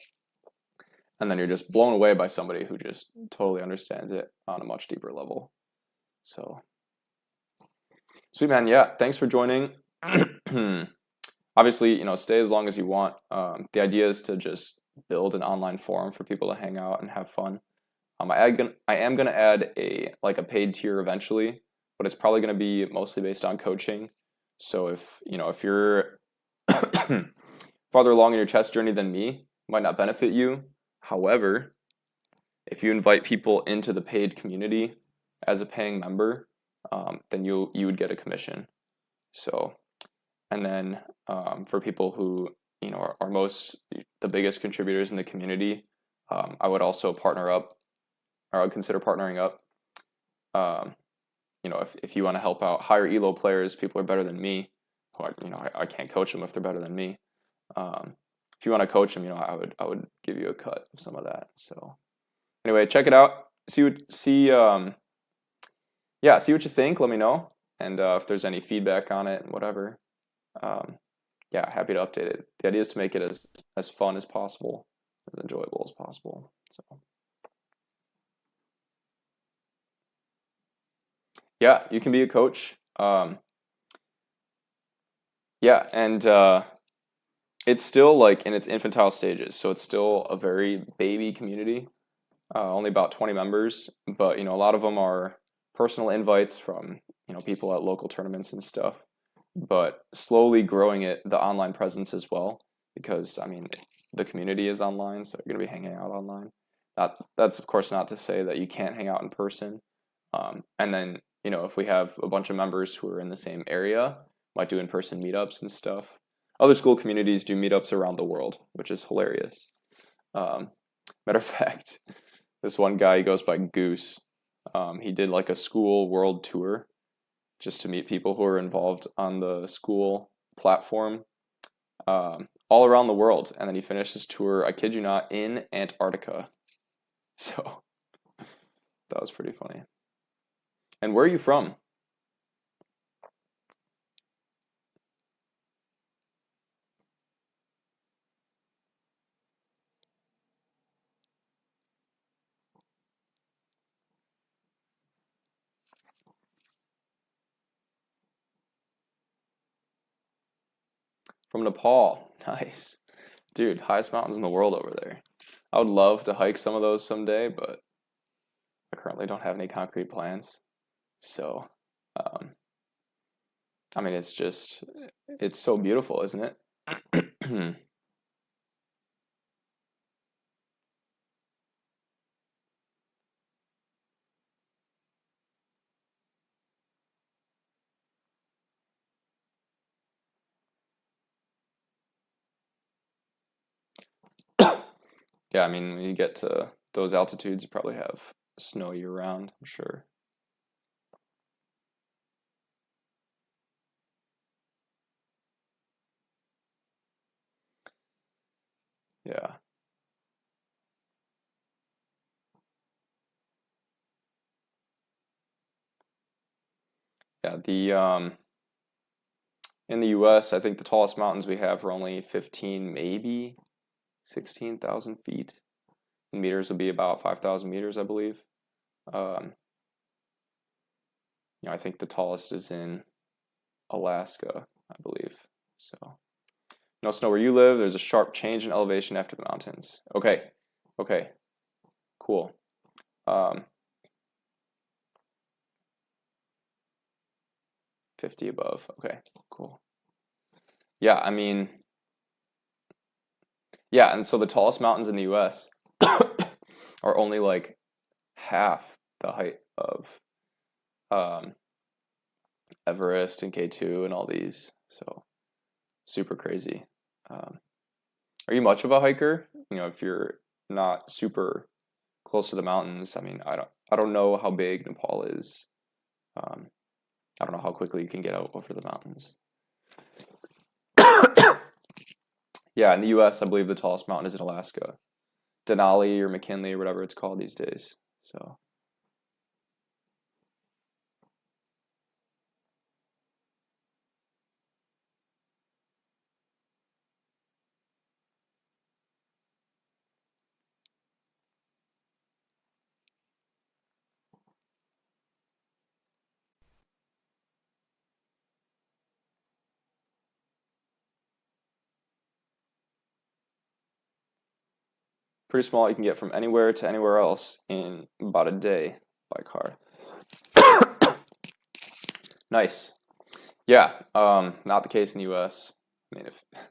and then you're just blown away by somebody who just totally understands it on a much deeper level. So, sweet man, yeah. Thanks for joining. Obviously, you know, stay as long as you want. The idea is to just build an online forum for people to hang out and have fun. I am gonna add a paid tier eventually, but it's probably gonna be mostly based on coaching. So if you're farther along in your chess journey than me, it might not benefit you. However, if you invite people into the paid community as a paying member, then you would get a commission. So, and then for people who are the biggest contributors in the community, I would also partner up, or I would consider partnering up. Um, if you want to help out higher elo players, people are better than me. I can't coach them if they're better than me. If you want to coach them, I would give you a cut of some of that. So anyway, check it out. See what you think. Let me know, and if there's any feedback on it and whatever. Um, yeah, happy to update it. The idea is to make it as fun as possible, as enjoyable as possible. So yeah, you can be a coach. Yeah, and it's still like in its infantile stages, so it's still a very baby community. Only about 20 members, but a lot of them are personal invites from people at local tournaments and stuff. But slowly growing the online presence as well, because I mean the community is online, so you're gonna be hanging out online. That's of course not to say that you can't hang out in person. And then if we have a bunch of members who are in the same area, might do in-person meetups and stuff. Other school communities do meetups around the world, which is hilarious. Matter of fact, this one guy, he goes by Goose. He did like a school world tour just to meet people who are involved on the school platform all around the world. And then he finished his tour, I kid you not, in Antarctica. So that was pretty funny. And where are you from? From Nepal. Nice. Dude, highest mountains in the world over there. I would love to hike some of those someday, but I currently don't have any concrete plans. So, um, I mean, it's so beautiful, isn't it? Yeah, I mean, when you get to those altitudes, you probably have snow year round, I'm sure. Yeah. Yeah, in the US, I think the tallest mountains we have are only 15, maybe 16,000 feet. In meters would be about 5,000 meters, I believe. Um, I think the tallest is in Alaska, I believe. So, no snow where you live. There's a sharp change in elevation after the mountains. Okay, okay, cool. 50 above. Okay, cool. Yeah, I mean, yeah, and so the tallest mountains in the US are only like half the height of um, Everest and K2 and all these. So super crazy. Um, are you much of a hiker? If you're not super close to the mountains, I mean, I don't know how big Nepal is. Um, I don't know how quickly you can get out over the mountains. Yeah, in the U.S., I believe the tallest mountain is in Alaska, Denali or McKinley or whatever it's called these days. So pretty small. You can get from anywhere to anywhere else in about a day by car. Nice. Yeah, not the case in the U.S. I mean, if you're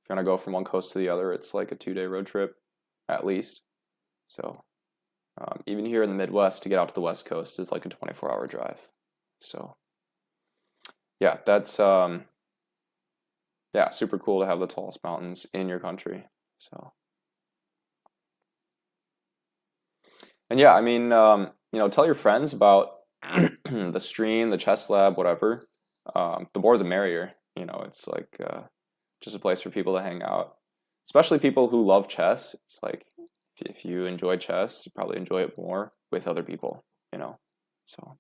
gonna go from one coast to the other, it's like a 2-day road trip, at least. So even here in the Midwest, to get out to the West Coast is like a 24-hour drive. So yeah, that's yeah, super cool to have the tallest mountains in your country. So and yeah, I mean, tell your friends about the stream, the chess lab, whatever. The more the merrier. It's like just a place for people to hang out, especially people who love chess. It's like if you enjoy chess, you probably enjoy it more with other people. So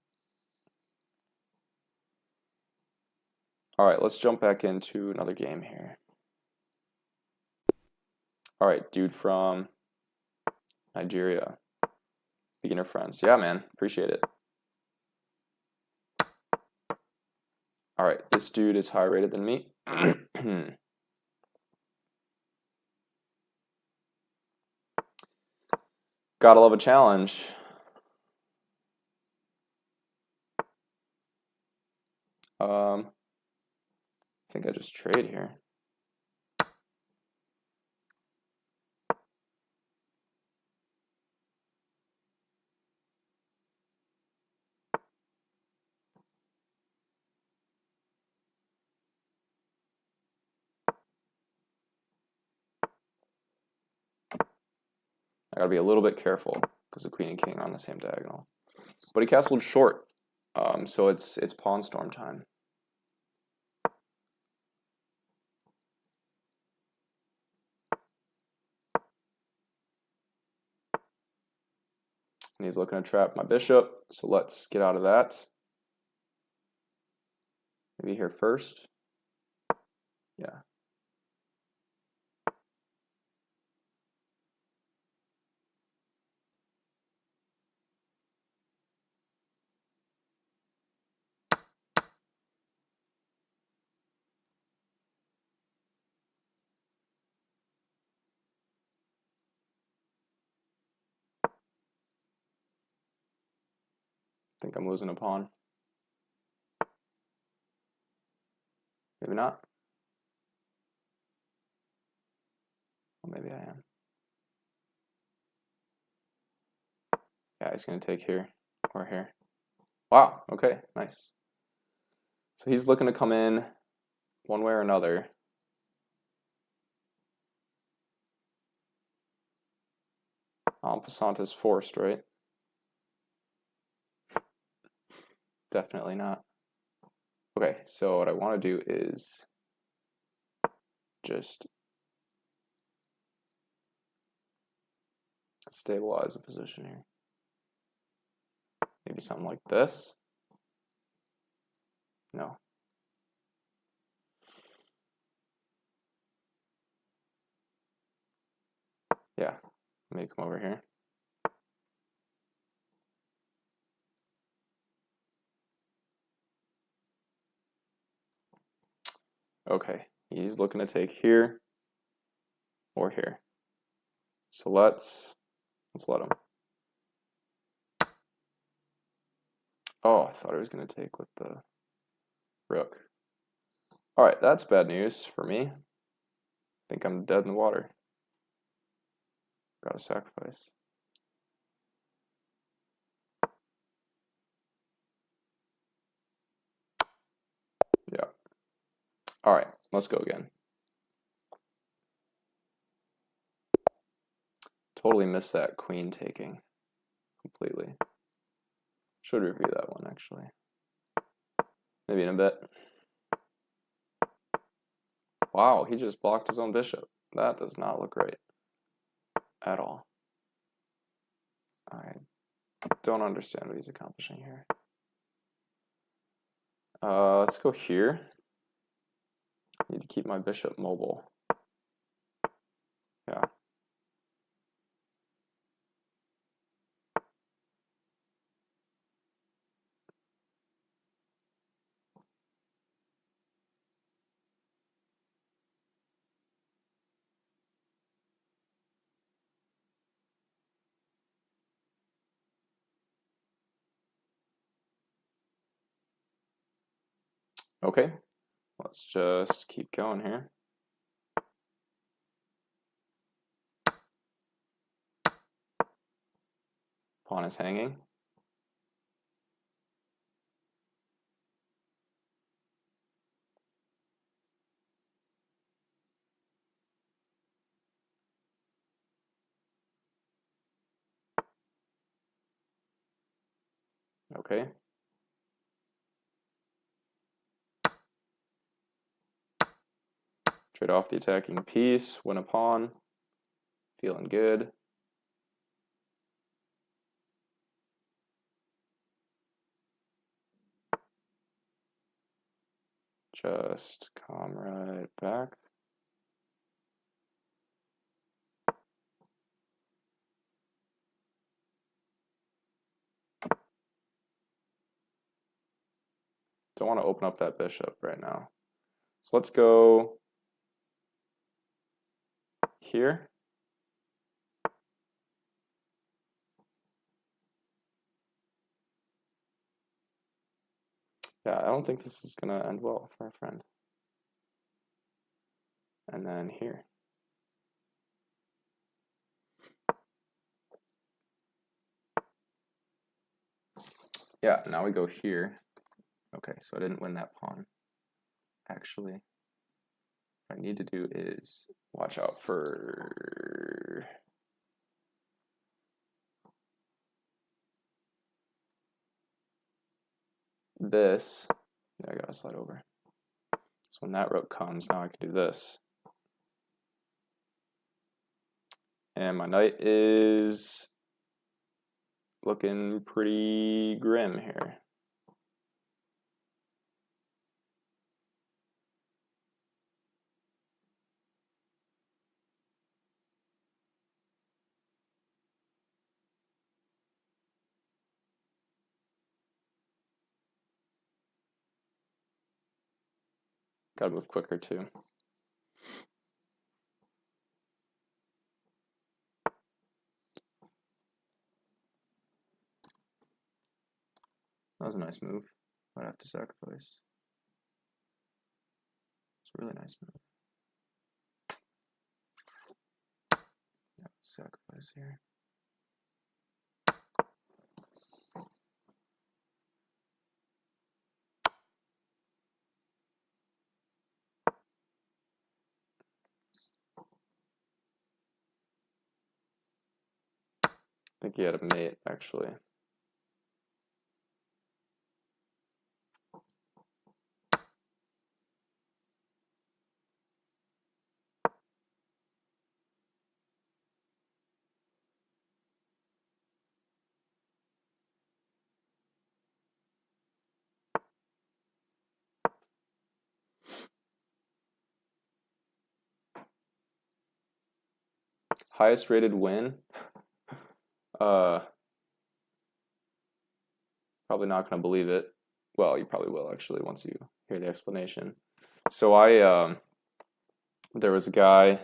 all right, let's jump back into another game here. All right, dude from Nigeria, beginner friends. Yeah, man, appreciate it. All right, this dude is higher rated than me. Gotta love a challenge. I think I just trade here. I gotta be a little bit careful because the queen and king are on the same diagonal. But he castled short, so it's pawn storm time. And he's looking to trap my bishop, so let's get out of that. Maybe here first. Yeah. I think I'm losing a pawn. Maybe not. Well, maybe I am. Yeah, he's going to take here or here. Wow, okay, nice. So he's looking to come in one way or another. En passant is forced, right? Definitely not. Okay, so what I want to do is just Stabilize the position here. Maybe something like this. No. Yeah, let me come over here. Okay, he's looking to take here or here. So let's let him. Oh, I thought he was going to take with the rook. All right, that's bad news for me. I think I'm dead in the water. Got to sacrifice. Yeah. All right, let's go again. Totally missed that queen taking completely. Should review that one actually. Maybe in a bit. Wow, he just blocked his own bishop. That does not look right at all. I don't understand what he's accomplishing here. Let's go here. Need to keep my bishop mobile. Yeah. Okay, let's just keep going here. Pawn is hanging. Okay. Trade off the attacking piece, win a pawn. Feeling good. Just come right back. Don't want to open up that bishop right now. So let's go here. Yeah, I don't think this is going to end well for our friend. And then here. Yeah, now we go here. Okay, so I didn't win that pawn. Actually, what I need to do is watch out for this. Yeah, I gotta slide over. So when that rook comes, now I can do this. And my knight is looking pretty grim here. Gotta move quicker too. That was a nice move. I'd have to sacrifice. It's a really nice move. Yeah, let's sacrifice here. I think he had a mate, actually. highest rated win. Probably not going to believe it. Well, you probably will actually once you hear the explanation. So there was a guy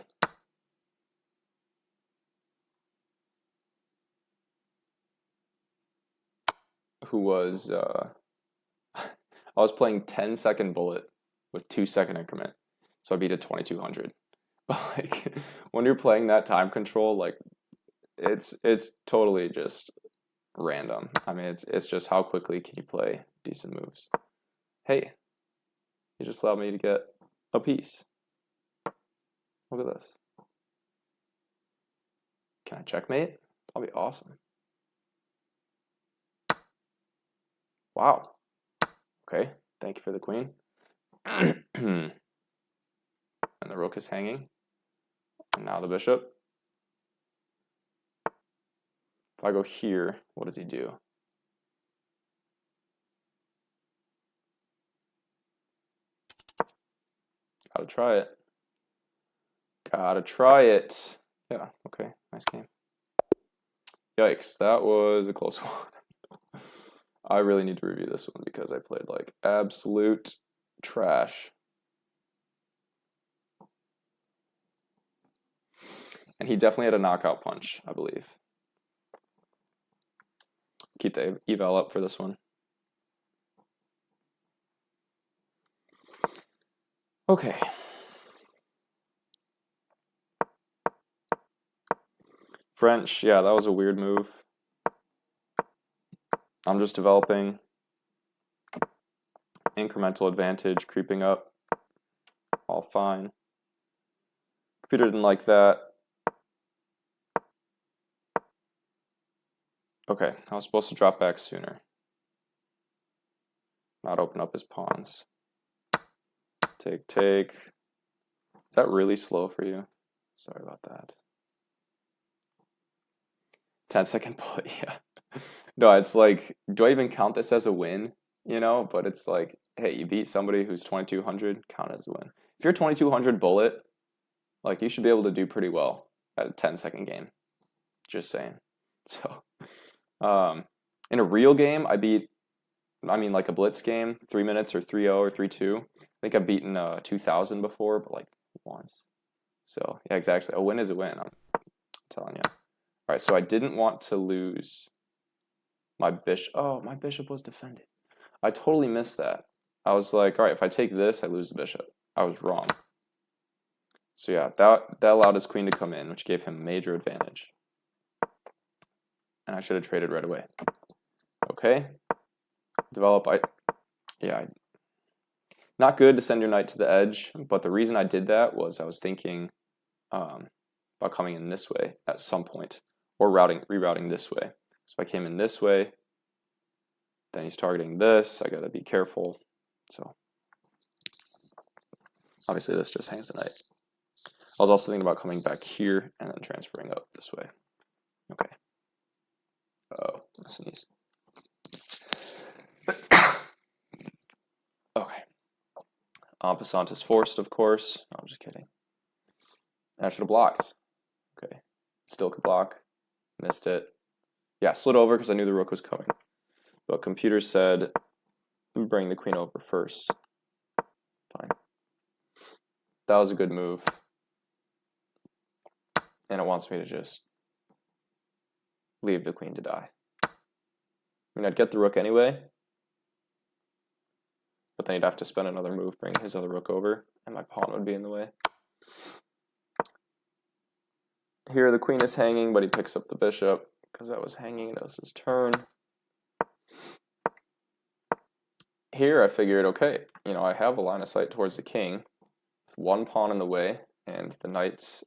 who was, I was playing 10-second bullet with 2-second increment. So I beat a 2200. But like, when you're playing that time control, like, it's totally just random. I mean, it's just how quickly can you play decent moves. Hey, you just allowed me to get a piece. Look at this. Can I checkmate? That'll be awesome. Wow. Okay, thank you for the queen. And the rook is hanging. And now the bishop. If I go here, what does he do? Gotta try it. Gotta try it. Yeah, okay, nice game. Yikes, that was a close one. I really need to review this one because I played like absolute trash. And he definitely had a knockout punch, I believe. Keep the eval up for this one. Okay. French, yeah, that was a weird move. I'm just developing. Incremental advantage, creeping up. All fine. Computer didn't like that. Okay, I was supposed to drop back sooner. Not open up his pawns. Take, take. Is that really slow for you? Sorry about that. 10-second put, yeah. No, it's like, do I even count this as a win? You know, but it's like, hey, you beat somebody who's 2200, count as a win. If you're 2200 bullet, like, you should be able to do pretty well at a 10-second game. Just saying. So, in a real game, like a Blitz game, 3 minutes or 3-0 or 3-2. I think I've beaten 2000 before, but like once. So, yeah, exactly. A win is a win, I'm telling you. All right, so I didn't want to lose my bishop. Oh, my bishop was defended. I totally missed that. I was like, all right, if I take this, I lose the bishop. I was wrong. So yeah, that allowed his queen to come in, which gave him major advantage. And I should have traded right away. Okay. Develop. Not good to send your knight to the edge, but the reason I did that was I was thinking about coming in this way at some point, or rerouting this way. So if I came in this way, then he's targeting this. I gotta be careful. So obviously this just hangs the knight. I was also thinking about coming back here and then transferring up this way. Okay. Oh, I sneeze. Okay. En passant is forced, of course. No, I'm just kidding. I should have blocked. Okay. Still could block. Missed it. Yeah, slid over because I knew the rook was coming. But computer said, bring the queen over first. Fine. That was a good move. And it wants me to just leave the queen to die. I mean, I'd get the rook anyway. But then he'd have to spend another move, bring his other rook over, and my pawn would be in the way. Here the queen is hanging, but he picks up the bishop because that was hanging. That was his turn. Here I figured, okay, you know, I have a line of sight towards the king with one pawn in the way, and the knight's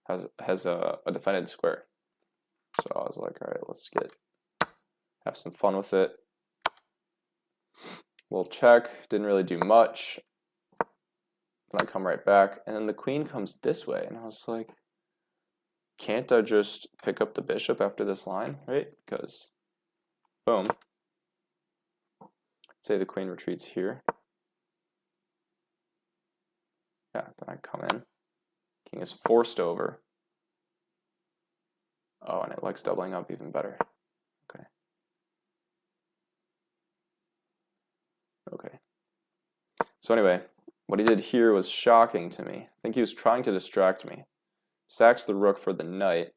has a defended square. So I was like, all right, let's have some fun with it. We'll check. Didn't really do much. Then I come right back, and then the queen comes this way, and I was like, can't I just pick up the bishop after this line, right? Because, boom. Say the queen retreats here. Yeah, then I come in. King is forced over. Oh, and it likes doubling up even better. Okay. Okay. So anyway, what he did here was shocking to me. I think he was trying to distract me. Sacks the rook for the knight,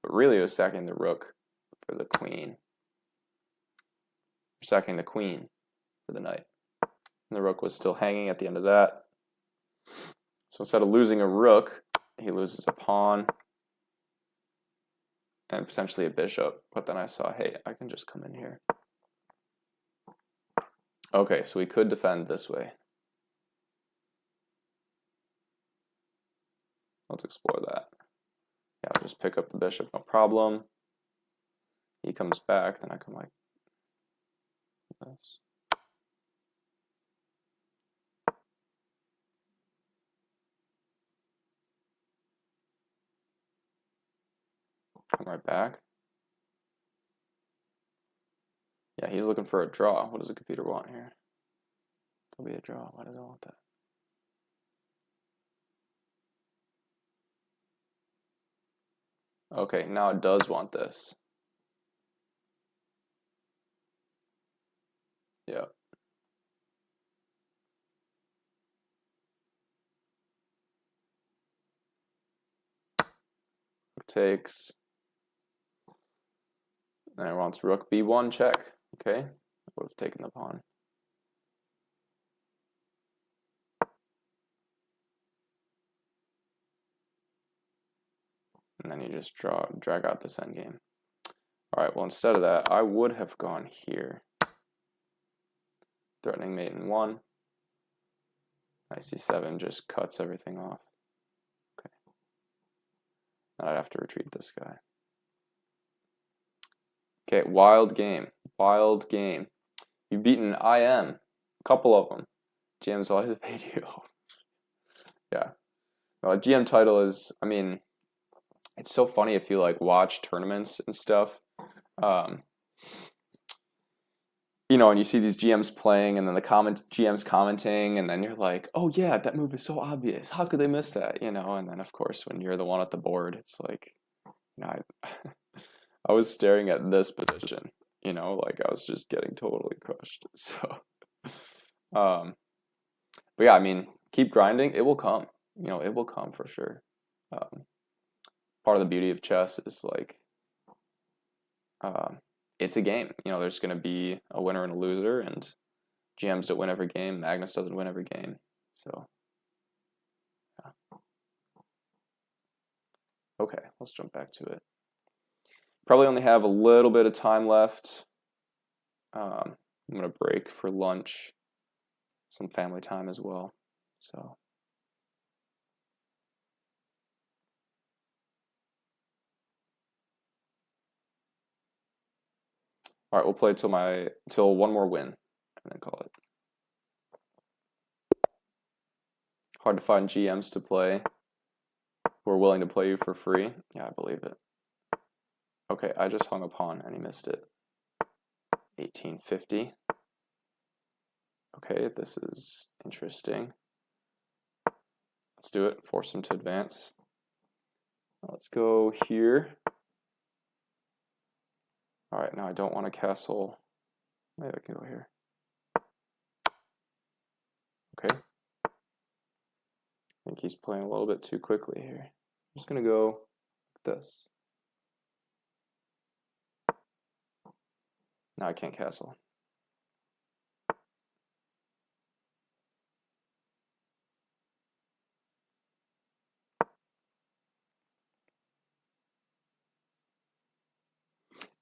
but really he was sacking the rook for the queen. Sacking the queen for the knight. And the rook was still hanging at the end of that. So instead of losing a rook, he loses a pawn and potentially a bishop. But then I saw, hey, I can just come in here. Okay, so we could defend this way. Let's explore that. Yeah, I'll just pick up the bishop, no problem. He comes back, then I come like this. Come right back. Yeah, he's looking for a draw. What does the computer want here? There'll be a draw. Why does it want that? Okay, now it does want this. Yeah. Takes. And it wants rook b1 check. Okay, I would have taken the pawn. And then you just drag out this endgame. All right, well, instead of that, I would have gone here. Threatening mate in 1. Knight c7 just cuts everything off. Okay. Now I'd have to retreat this guy. Okay, wild game. Wild game. You've beaten IM. A couple of them. GM's always paid you. Yeah. Well, GM title is, I mean, it's so funny if you like watch tournaments and stuff. You know, and you see these GMs playing, and then the GMs commenting, and then you're like, "Oh yeah, that move is so obvious. How could they miss that?" You know, and then of course, when you're the one at the board, it's like, you know, I was staring at this position. You know, like I was just getting totally crushed. So, but yeah, I mean, keep grinding. It will come. You know, it will come for sure. Part of the beauty of chess is like, it's a game. You know, there's going to be a winner and a loser, and GMs don't win every game. Magnus doesn't win every game. So, yeah. Okay, let's jump back to it. Probably only have a little bit of time left. I'm going to break for lunch, some family time as well. So. All right, we'll play till one more win, and then call it. Hard to find GMs to play who are willing to play you for free. Yeah, I believe it. Okay, I just hung a pawn and he missed it. 1850. Okay, this is interesting. Let's do it. Force him to advance. Let's go here. All right, now I don't want a castle. Maybe I can go here. Okay. I think he's playing a little bit too quickly here. I'm just going to go like this. Now I can't castle.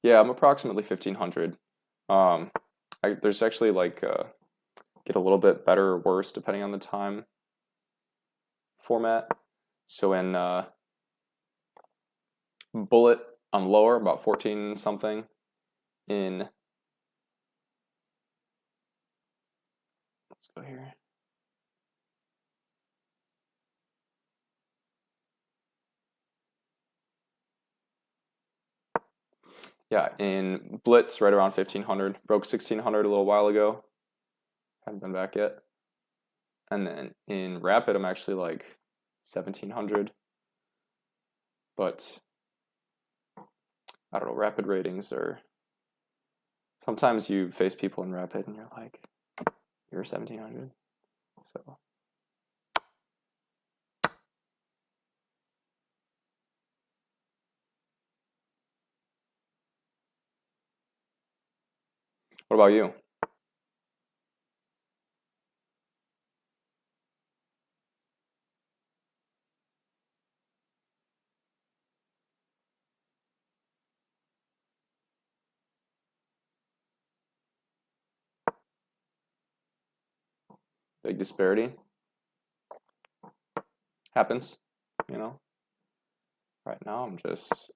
Yeah, I'm approximately 1500. There's actually like get a little bit better or worse depending on the time format. So in Bullet, I'm lower, about 14 something. Let's go here. Yeah, in Blitz, right around 1500. Broke 1600 a little while ago. Haven't been back yet. And then in Rapid, I'm actually like 1700. but I don't know, rapid ratings are, sometimes you face people in rapid and you're like, you're 1700. So what about you? Big disparity happens, you know. Right now I'm just,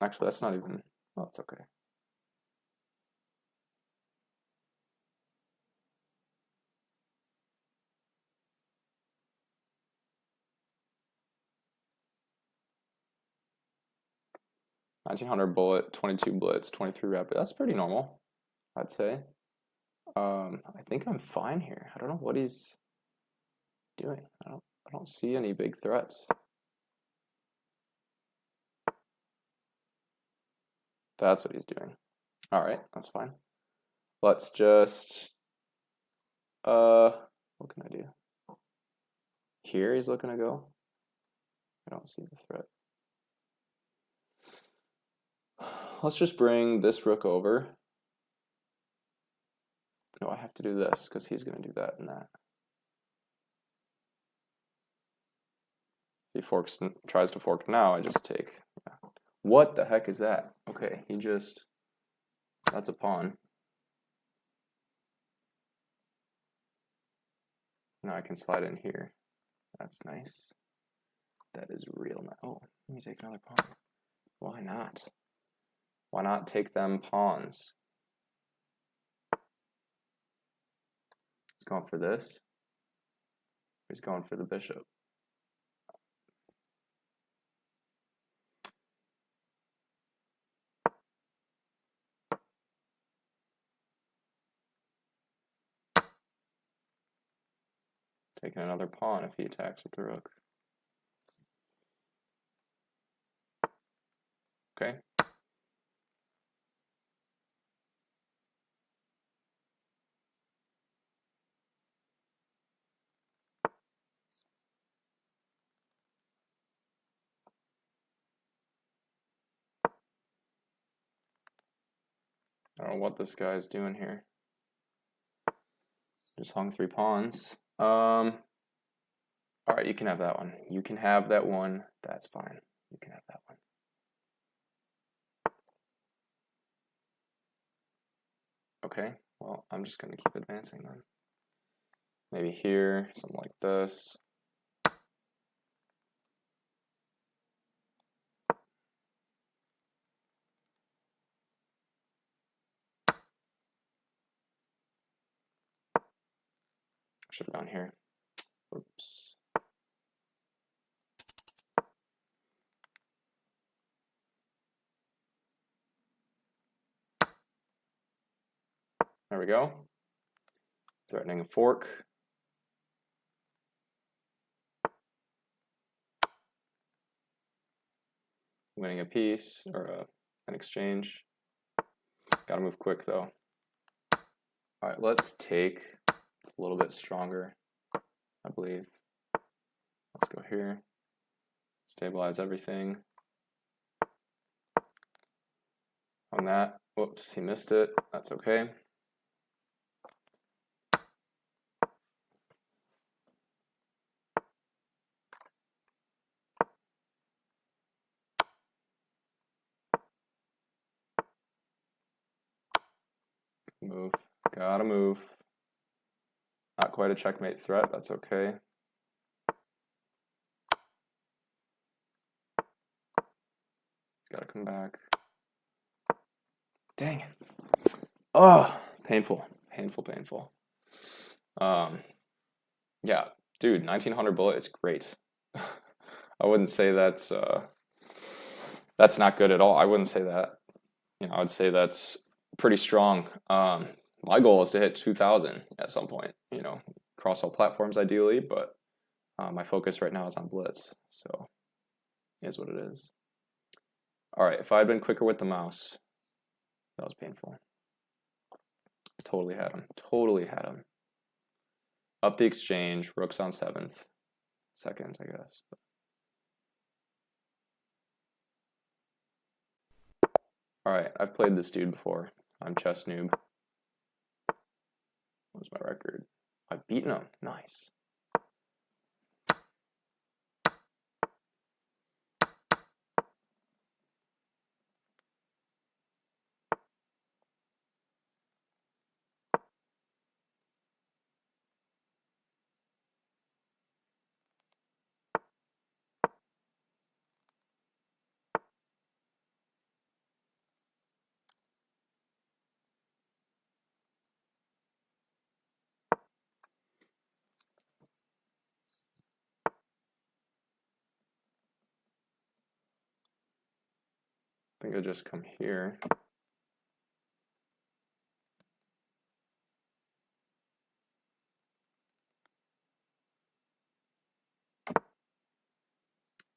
actually that's not even, oh, it's okay. $1,900 bullet, 22 blitz, 23 rapid. That's pretty normal, I'd say. I think I'm fine here. I don't know what he's doing. I don't see any big threats. That's what he's doing. All right, that's fine. Let's just, what can I do? Here he's looking to go. I don't see the threat. Let's just bring this rook over. No, I have to do this because he's going to do that and that. If he forks, tries to fork now, I just take. Yeah. What the heck is that? Okay, he just, that's a pawn. Now I can slide in here. That's nice. That is real nice. Oh, let me take another pawn. Why not? Why not take them pawns? He's going for this. He's going for the bishop. Taking another pawn if he attacks with the rook. Okay. I don't know what this guy's doing here. Just hung 3 pawns. All right, you can have that one. You can have that one. That's fine. You can have that one. Okay, well, I'm just going to keep advancing then. Maybe here, something like this. Should have gone here. Oops. There we go. Threatening a fork. Winning a piece or an exchange. Gotta move quick though. All right, let's take, it's a little bit stronger, I believe. Let's go here. Stabilize everything. On that, whoops, he missed it. That's okay. Move, gotta move. Not quite a checkmate threat, that's okay. Gotta come back. Dang it. Oh, painful, painful, painful. Yeah, dude, 1900 bullet is great. I wouldn't say that's not good at all. I wouldn't say that. You know, I'd say that's pretty strong. My goal is to hit 2000 at some point, you know, across all platforms ideally, but my focus right now is on Blitz. So is what it is. All right, if I had been quicker with the mouse, that was painful. Totally had him. Totally had him. Up the exchange, rook's on 7th. Second, I guess. All right, I've played this dude before. I'm chess noob. What was my record? I've beaten him. Nice. I think I'll just come here.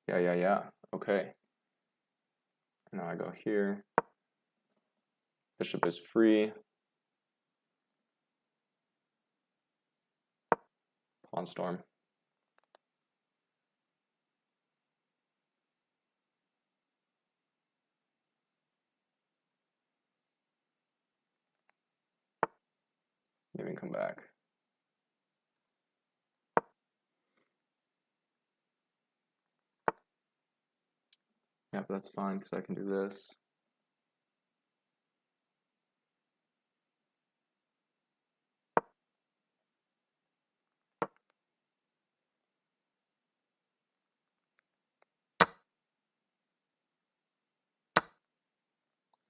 Yeah. Okay. Now I go here. Bishop is free. Pawn storm. Maybe come back. Yeah, but that's fine because I can do this.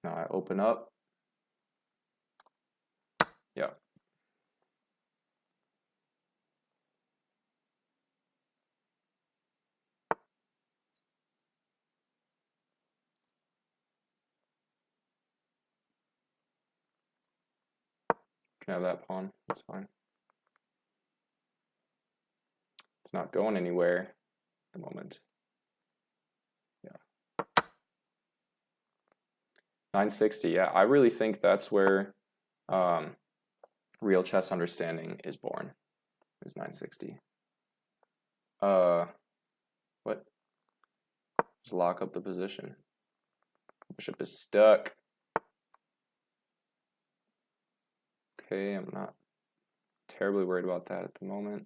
Now I open up. Yeah. Can have that pawn. That's fine. It's not going anywhere at the moment. Yeah. 960. Yeah, I really think that's where real chess understanding is born. Is 960. What? Just lock up the position. Bishop is stuck. Okay, I'm not terribly worried about that at the moment.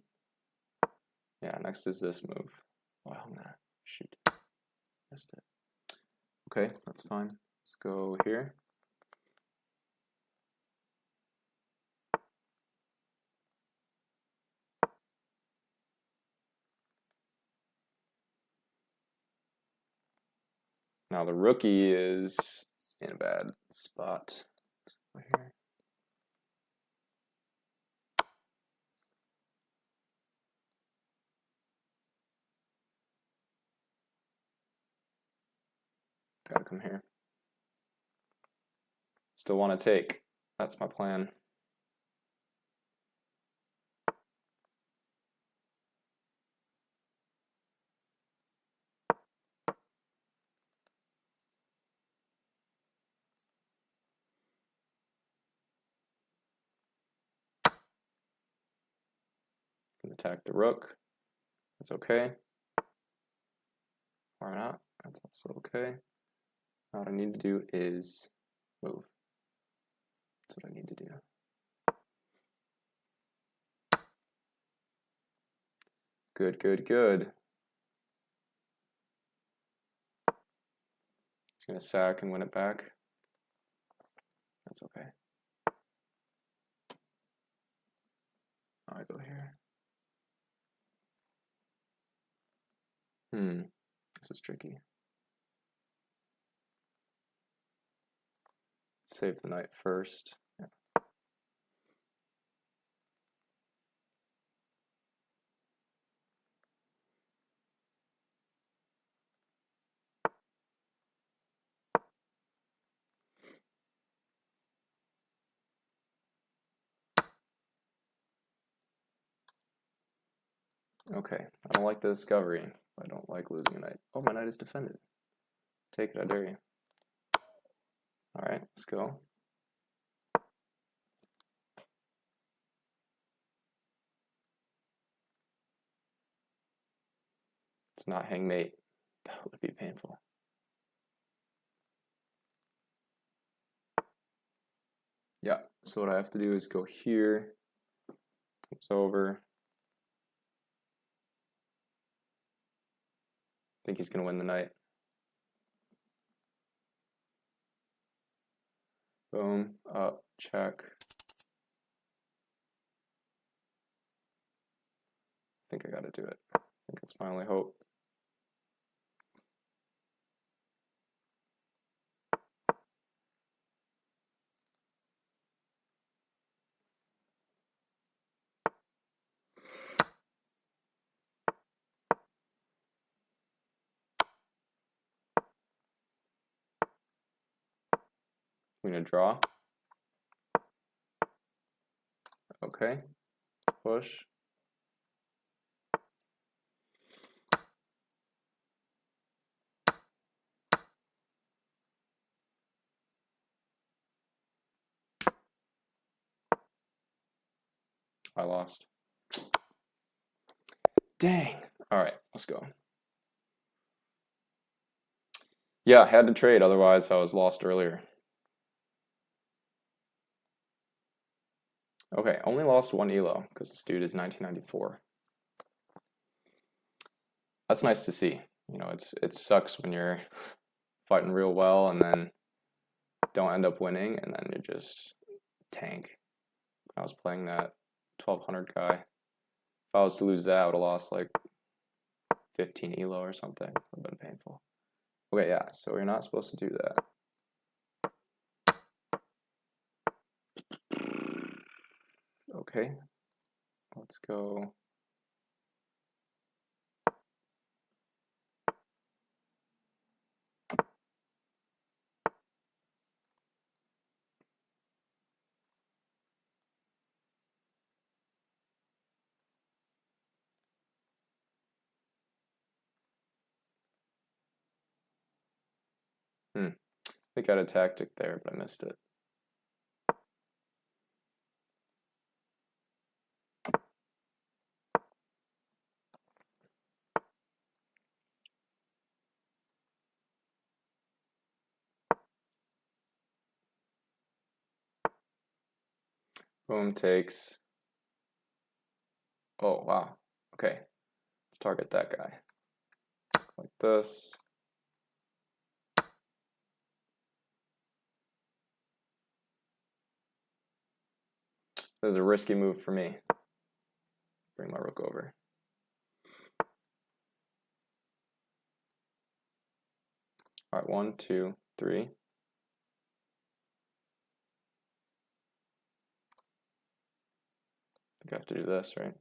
Yeah, next is this move. Wow, man. Shoot. Missed it. Okay, that's fine. Let's go here. Now the rookie is in a bad spot. Let's go here. Gotta come here. Still want to take. That's my plan. Can attack the rook. That's okay. Or not. That's also okay. Now what I need to do is move. That's what I need to do. Good, good, good. He's gonna sack and win it back. That's okay. I go here. This is tricky. Save the knight first. Yeah. Okay, I don't like the discovery. I don't like losing a knight. Oh, my knight is defended. Take it, I dare you. Alright, let's go. It's not hang mate. That would be painful. Yeah, so what I have to do is go here. Comes over. I think he's going to win the knight. Boom, up, check. I think I got to do it. I think it's my only hope. I'm going to draw. Okay, push. I lost. Dang. All right, let's go. Yeah, I had to trade, otherwise I was lost earlier. Okay, only lost one elo because this dude is 1994. That's nice to see. You know, it sucks when you're fighting real well and then don't end up winning, and then you just tank. I was playing that 1200 guy. If I was to lose that, I would have lost like 15 elo or something. It would have been painful. Okay, yeah, so you're not supposed to do that. Okay, let's go. I think I had a tactic there, but I missed it. Boom, takes. Oh, wow. Okay, let's target that guy. Like this. This is a risky move for me. Bring my rook over. All right, 1, 2, 3. I think I have to do this, right?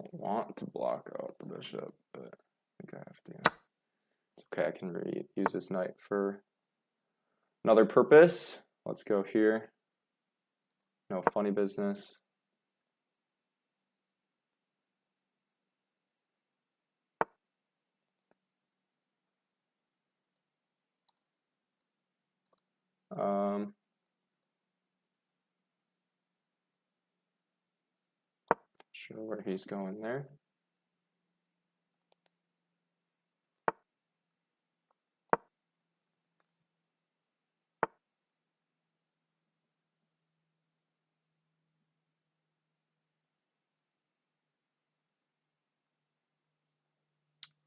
Don't want to block out the bishop, but I think I have to. It's okay, I can use this knight for another purpose. Let's go here. No funny business. Sure where he's going there.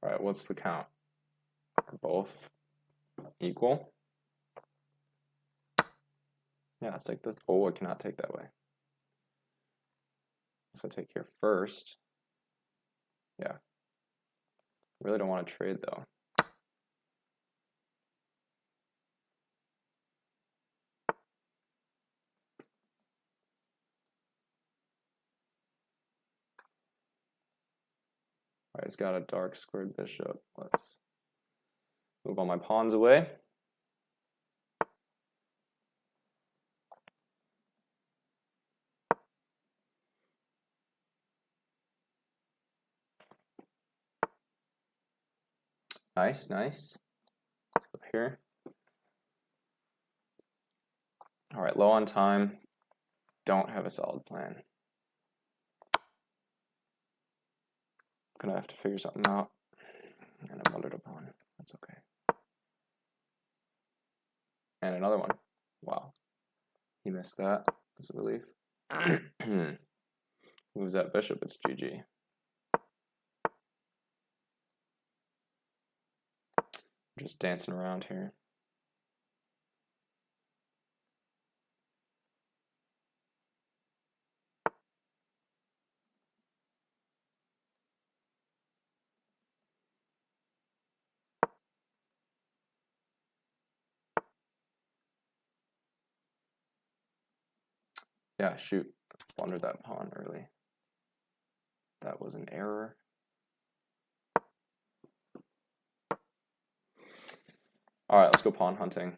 All right, what's the count? Are both equal? Yeah, let's take this. Oh, I cannot take that way. So I take here first. Yeah. Really don't want to trade though. All right, he's got a dark squared bishop. Let's move all my pawns away. Nice, nice. Let's go here. All right, low on time. Don't have a solid plan. Gonna have to figure something out. And I wondered upon. That's okay. And another one. Wow. He missed that. That's a relief. Moves that bishop, it's GG. Just dancing around here. Yeah, shoot. Wandered that pawn early. That was an error. All right, let's go pawn hunting.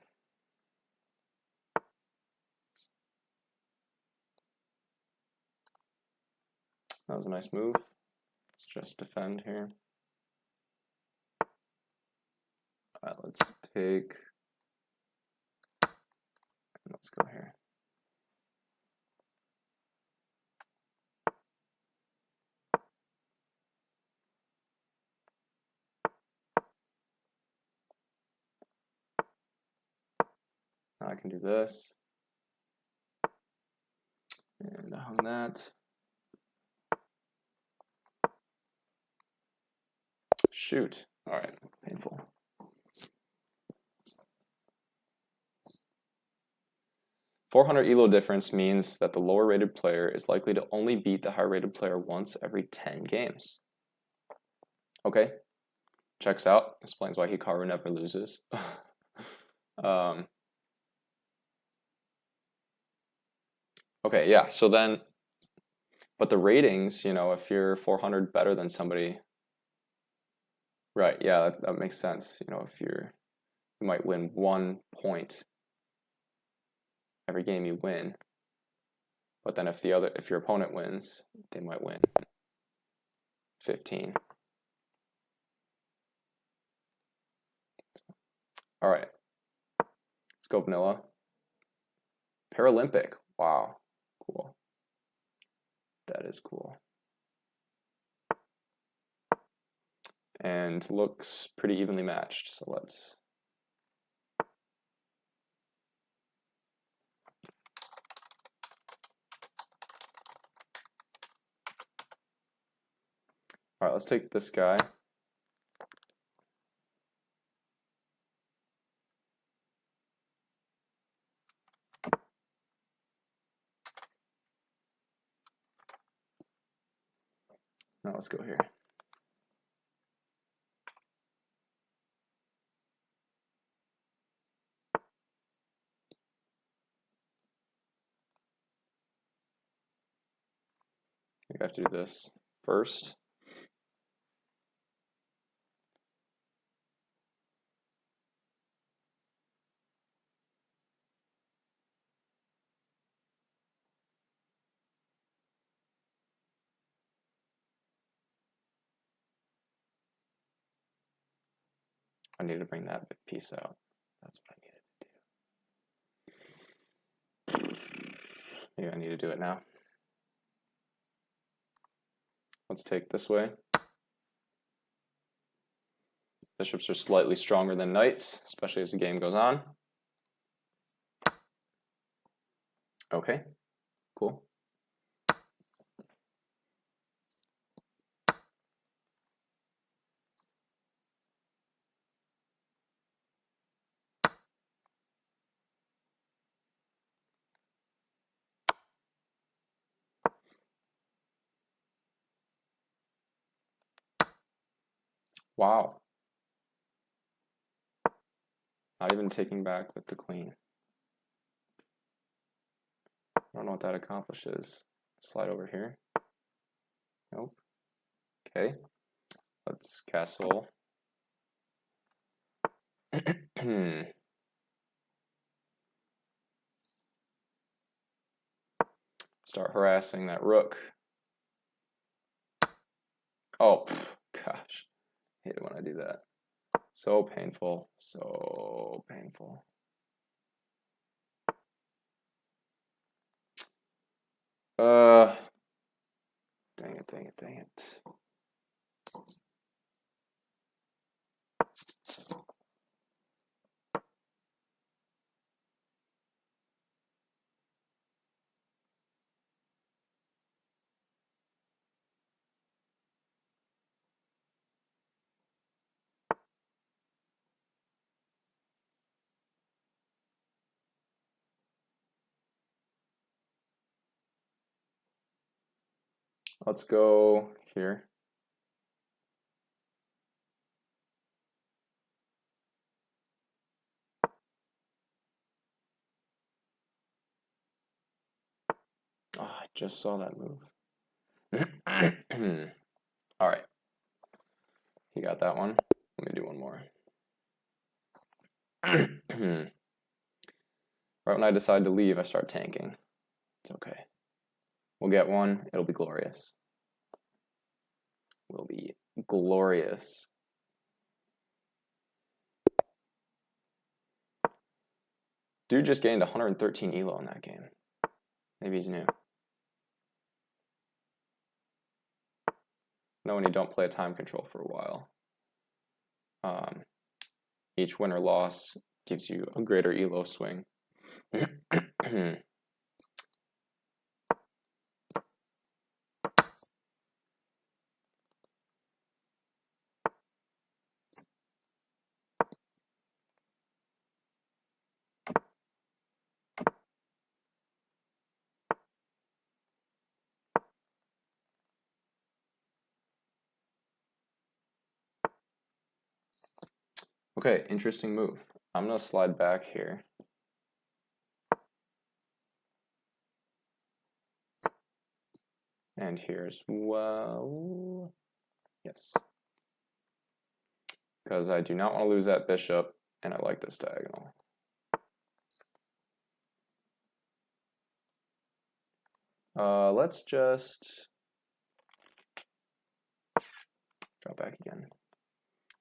That was a nice move. Let's just defend here. All right, let's take. And let's go here. Now I can do this. And I hung that. Shoot. All right, painful. $400 elo difference means that the lower rated player is likely to only beat the higher rated player once every 10 games. Okay, checks out. Explains why Hikaru never loses. Okay, yeah, so then, but the ratings, you know, if you're 400 better than somebody, right, yeah, that makes sense. You know, if you might win 1 point every game you win, but then if your opponent wins, they might win 15. All right, let's go vanilla. Paralympic, wow, cool. That is cool. And looks pretty evenly matched, so let's. All right, let's take this guy. Now let's go here. I have to do this first. I need to bring that piece out. That's what I needed to do. Maybe I need to do it now. Let's take this way. Bishops are slightly stronger than knights, especially as the game goes on. Okay, cool. Wow. Not even taking back with the queen. I don't know what that accomplishes. Slide over here. Nope. Okay. Let's castle. Start harassing that rook. Oh, gosh. I hate it when I do that. So painful. So painful. Dang it, dang it, dang it. Let's go here. Oh, I just saw that move. All right. He got that one. Let me do one more. Right when I decide to leave, I start tanking. It's okay. We'll get one. It'll be glorious. Will be glorious. Dude just gained 113 elo in that game. Maybe he's new. No, when you don't play a time control for a while. Each win or loss gives you a greater elo swing. Okay, interesting move. I'm going to slide back here. And here as well. Yes. Because I do not want to lose that bishop, and I like this diagonal. Let's just drop back again.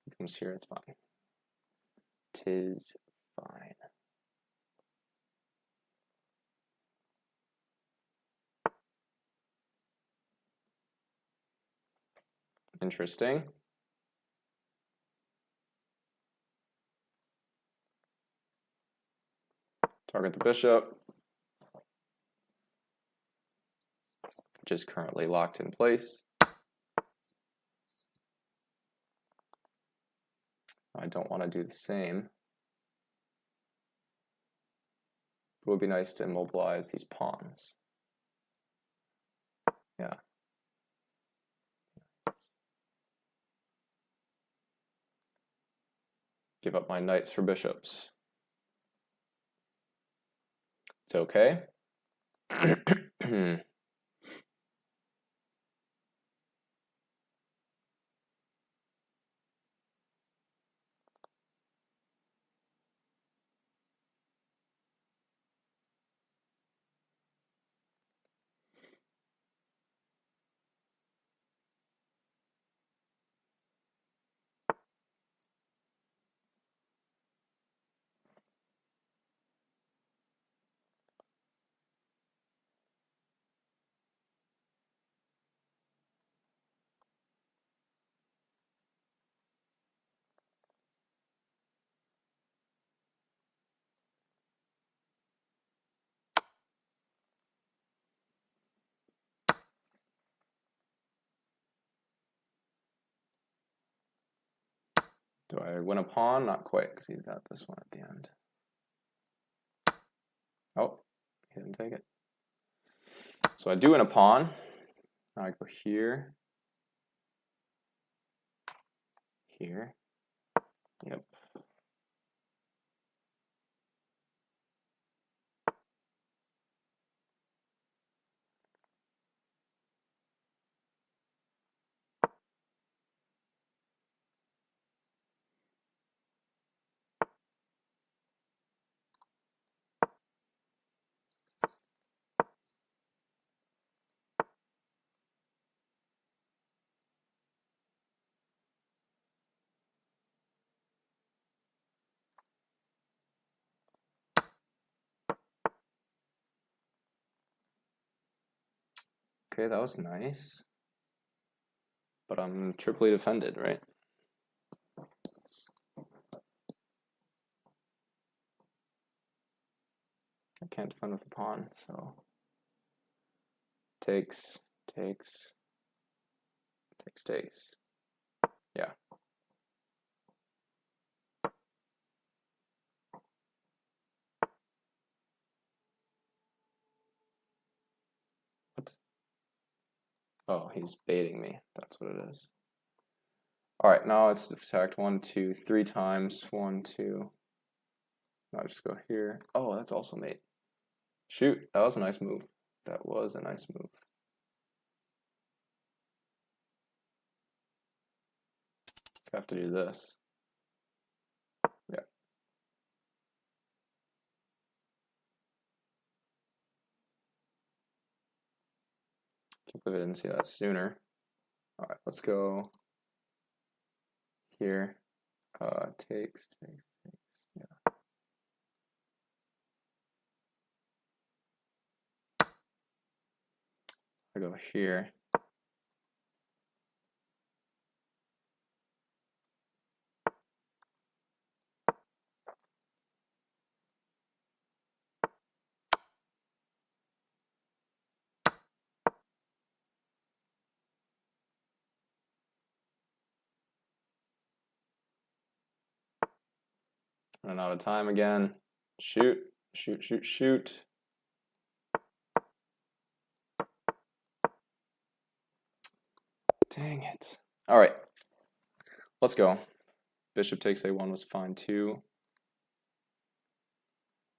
He comes here, it's fine. 'Tis fine. Interesting. Target the bishop, which is currently locked in place. I don't want to do the same. It would be nice to immobilize these pawns. Yeah. Give up my knights for bishops. It's okay. Do I win a pawn? Not quite, because he's got this one at the end. Oh, he didn't take it. So I do win a pawn. Now I go here. Here. Yep. Okay, that was nice. But I'm triply defended, right? I can't defend with the pawn, so takes. Yeah. What? Oh, he's baiting me. That's what it is. All right, now it's attacked 1, 2, 3 times. 1, 2. Now just go here. Oh, that's also mate. Shoot, that was a nice move. That was a nice move. I have to do this. Yeah. Can't believe I didn't see that sooner. All right, let's go here. Takes. Yeah. I go here. Running out of time again. Shoot. Dang it. All right. Let's go. Bishop takes A1 was fine too.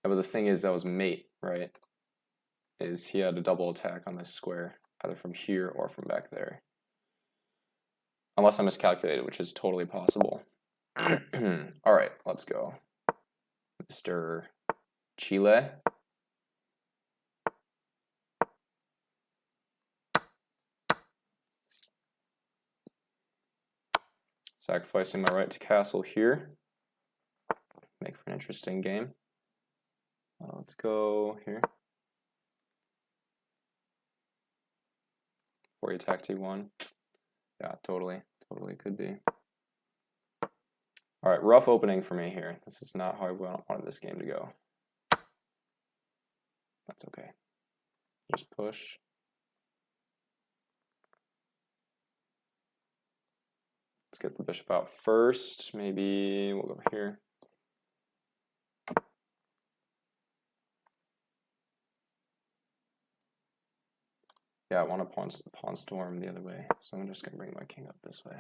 Yeah, but the thing is, that was mate, right? Is he had a double attack on this square, either from here or from back there. Unless I miscalculated, which is totally possible. All right, let's go. Mr. Chile. Sacrificing my right to castle here. Make for an interesting game. Let's go here. Before you attack T1. Yeah, totally could be. All right, rough opening for me here. This is not how I wanted this game to go. That's okay. Just push. Let's get the bishop out first. Maybe we'll go here. Yeah, I want to pawn storm the other way, so I'm just going to bring my king up this way.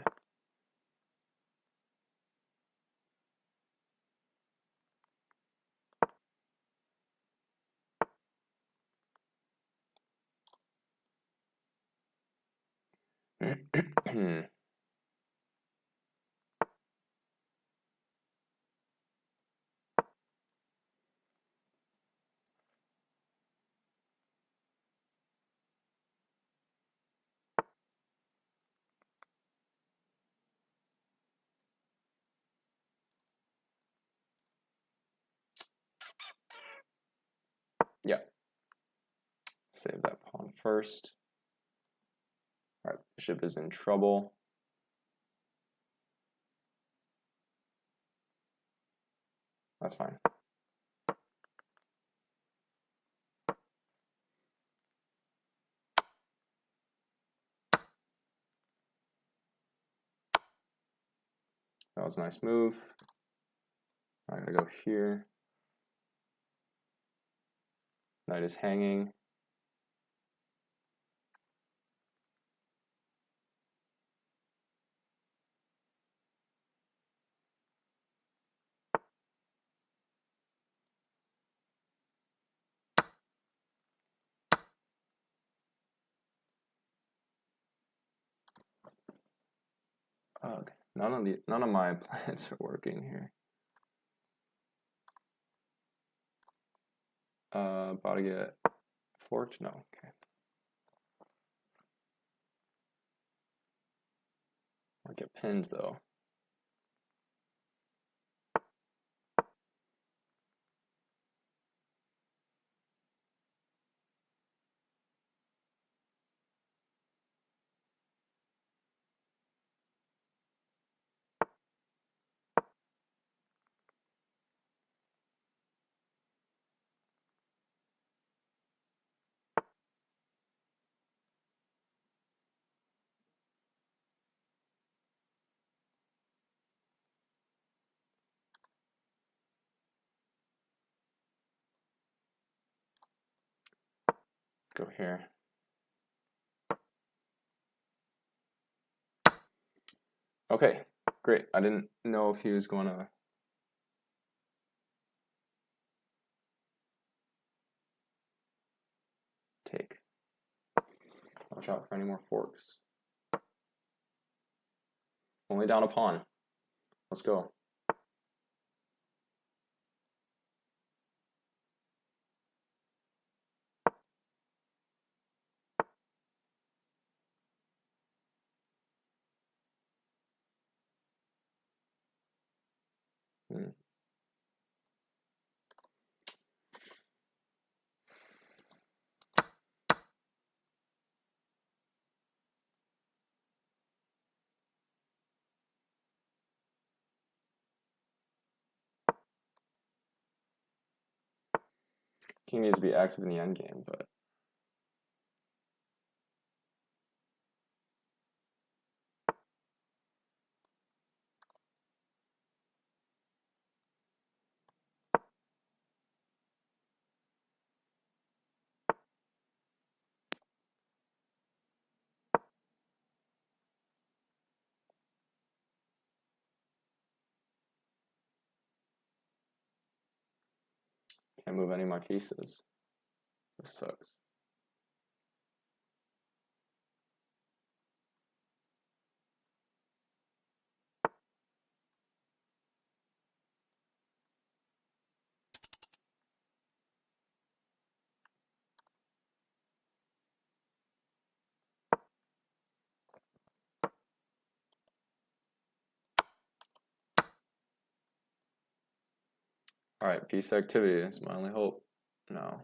Yeah. Save that pawn first. All right, bishop is in trouble. That's fine. That was a nice move. I'm going to go here. Knight is hanging. Okay. None of my plans are working here. About to get forked? No, okay. I'll get pinned though. go here. Okay, great. I didn't know if he was going to take. Watch out for any more forks. Only down a pawn. Let's go. King needs to be active in the endgame, but can't move any of my pieces. This sucks. All right, piece activity is my only hope now.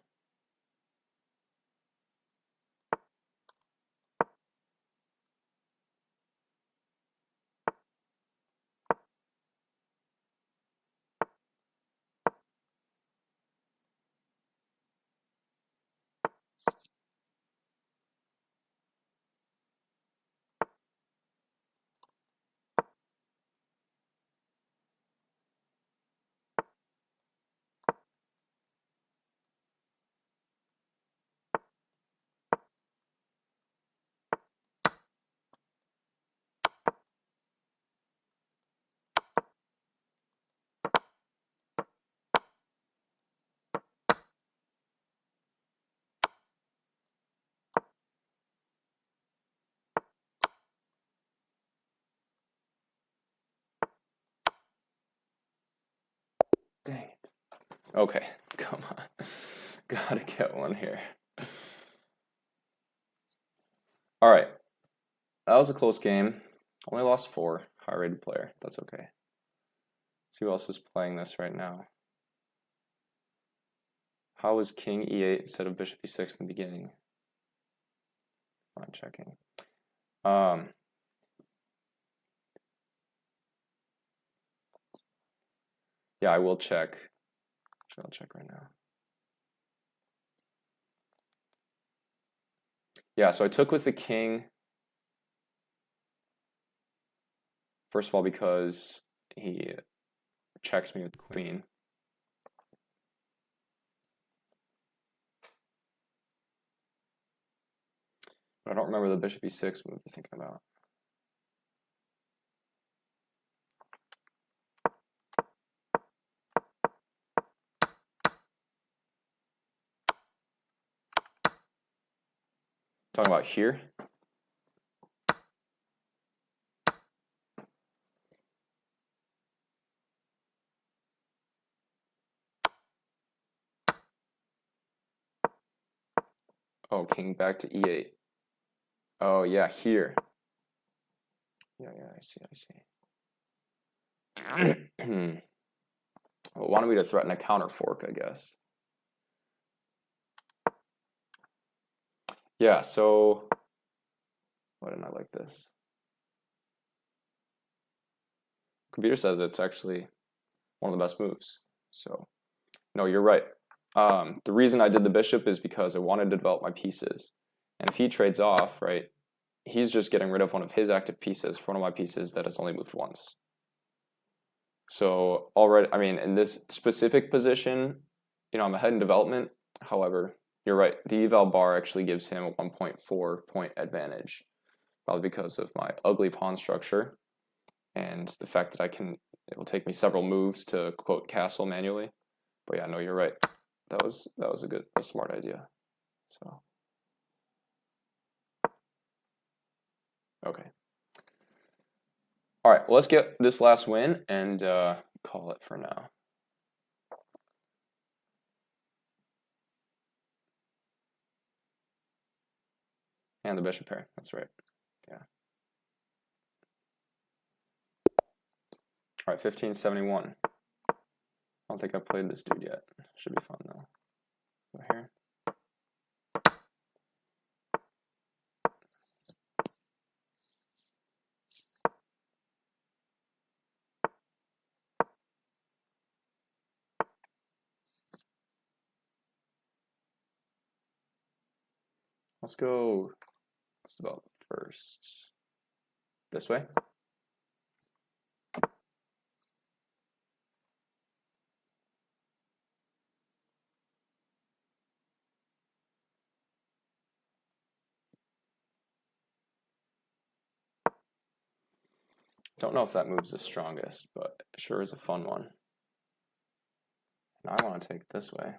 Dang it. Okay, come on. Gotta get one here. All right. That was a close game. Only lost 4. High-rated player. That's okay. Let's see who else is playing this right now. How was king e8 instead of bishop e6 in the beginning? Fine, checking. Yeah, I will check. Actually, I'll check right now. Yeah, so I took with the king. First of all, because he checked me with the queen. But I don't remember the bishop e6 move you're thinking about. Talking about here? Oh, king back to e8. Oh, yeah, here. Yeah, I see. Well, wanted me to threaten a counter fork, I guess. Yeah, so why didn't I like this? Computer says it's actually one of the best moves. So, no, you're right. The reason I did the bishop is because I wanted to develop my pieces. And if he trades off, right, he's just getting rid of one of his active pieces for one of my pieces that has only moved once. So already, I mean, in this specific position, I'm ahead in development. However, you're right. The eval bar actually gives him a 1.4 point advantage, probably because of my ugly pawn structure and the fact that it will take me several moves to quote castle manually. But yeah, no, you're right. That was a smart idea. So okay. All right, well, let's get this last win and call it for now. And the bishop pair. That's right. Yeah. All right, 1571. I don't think I've played this dude yet. Should be fun though. Go here. Let's go. Let's develop first. This way. Don't know if that move's the strongest, but it sure is a fun one. And I want to take this way.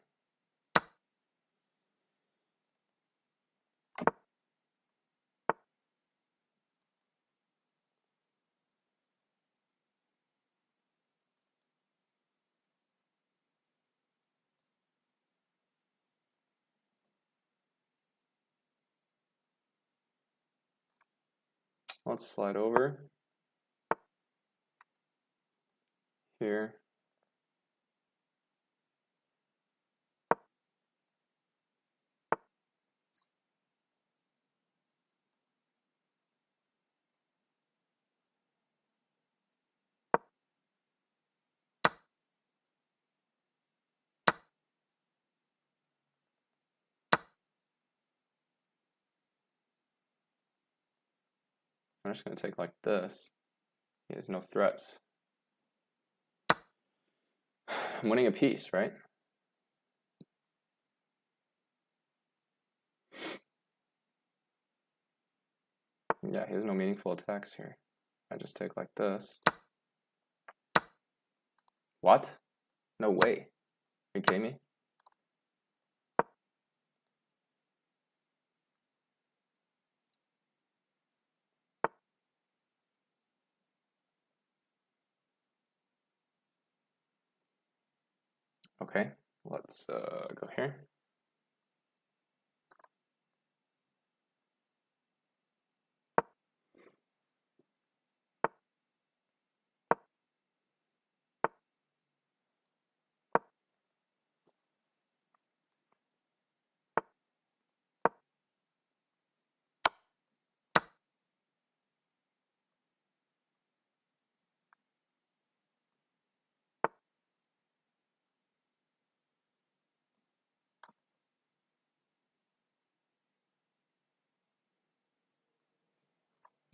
Let's slide over here. I'm just going to take like this. He has no threats. I'm winning a piece, right? Yeah, he has no meaningful attacks here. I just take like this. What? No way. Are you kidding me? Okay, let's go here.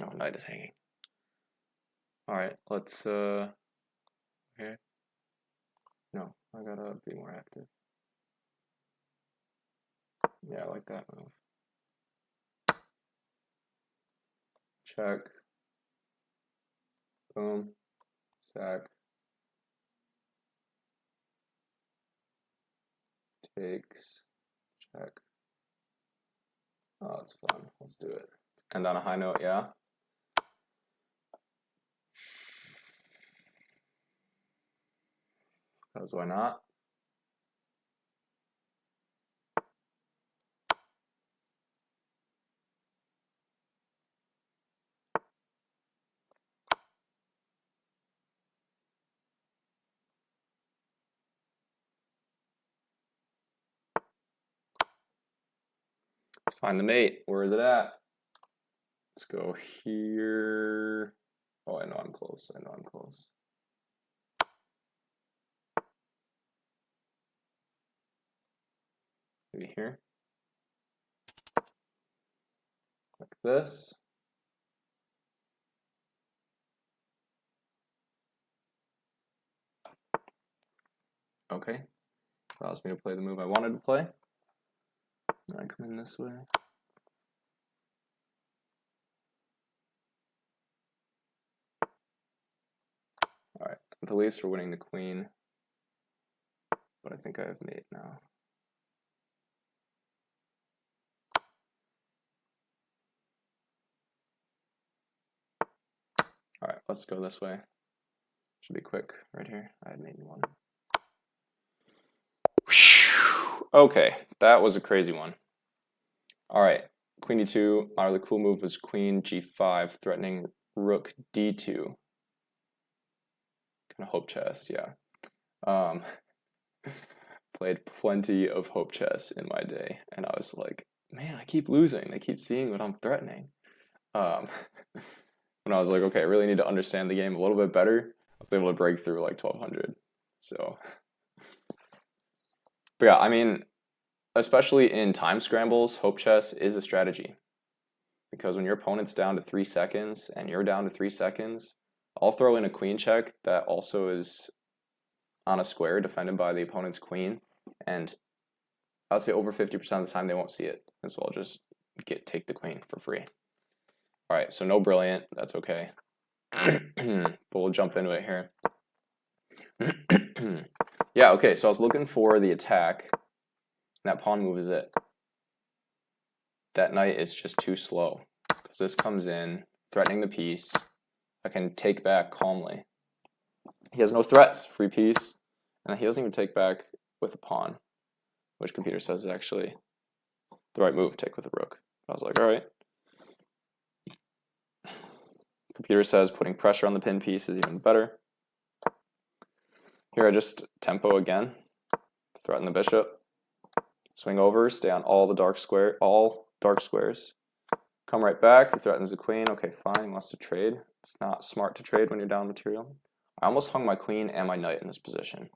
Oh, knight is hanging. All right, let's here. No, I gotta be more active. Yeah, I like that move. Check. Boom. Sack. Takes. Check. Oh, it's fun. Let's do it. End on a high note, yeah? Because why not? Let's find the mate. Where is it at? Let's go here. Oh, I know I'm close. I know I'm close. Maybe here. Like this. Okay. Allows me to play the move I wanted to play. I come in this way. All right, at the least we're winning the queen, but I think I have mate now. All right, let's go this way. Should be quick right here. I had mate in 1. Okay, that was a crazy one. All right, queen e2. Our really cool move was queen g5, threatening rook d2. Kind of hope chess, yeah. Played plenty of hope chess in my day, and I was like, man, I keep losing. They keep seeing what I'm threatening. When I was like, okay, I really need to understand the game a little bit better, I was able to break through like 1200. So, but yeah, I mean, especially in time scrambles, hope chess is a strategy. Because when your opponent's down to 3 seconds and you're down to 3 seconds, I'll throw in a queen check that also is on a square defended by the opponent's queen, and I'll say over 50% of the time they won't see it, and so I'll just take the queen for free. All right, so no brilliant, that's okay. But we'll jump into it here. Yeah, okay, so I was looking for the attack, and that pawn move is it. That knight is just too slow, because this comes in, threatening the piece. I can take back calmly. He has no threats, free piece, and he doesn't even take back with a pawn, which computer says is actually the right move, take with a rook. I was like, all right. Computer says putting pressure on the pin piece is even better. Here I just tempo again, threaten the bishop, swing over, stay on all dark squares. Come right back, he threatens the queen, okay fine, he wants to trade. It's not smart to trade when you're down material. I almost hung my queen and my knight in this position.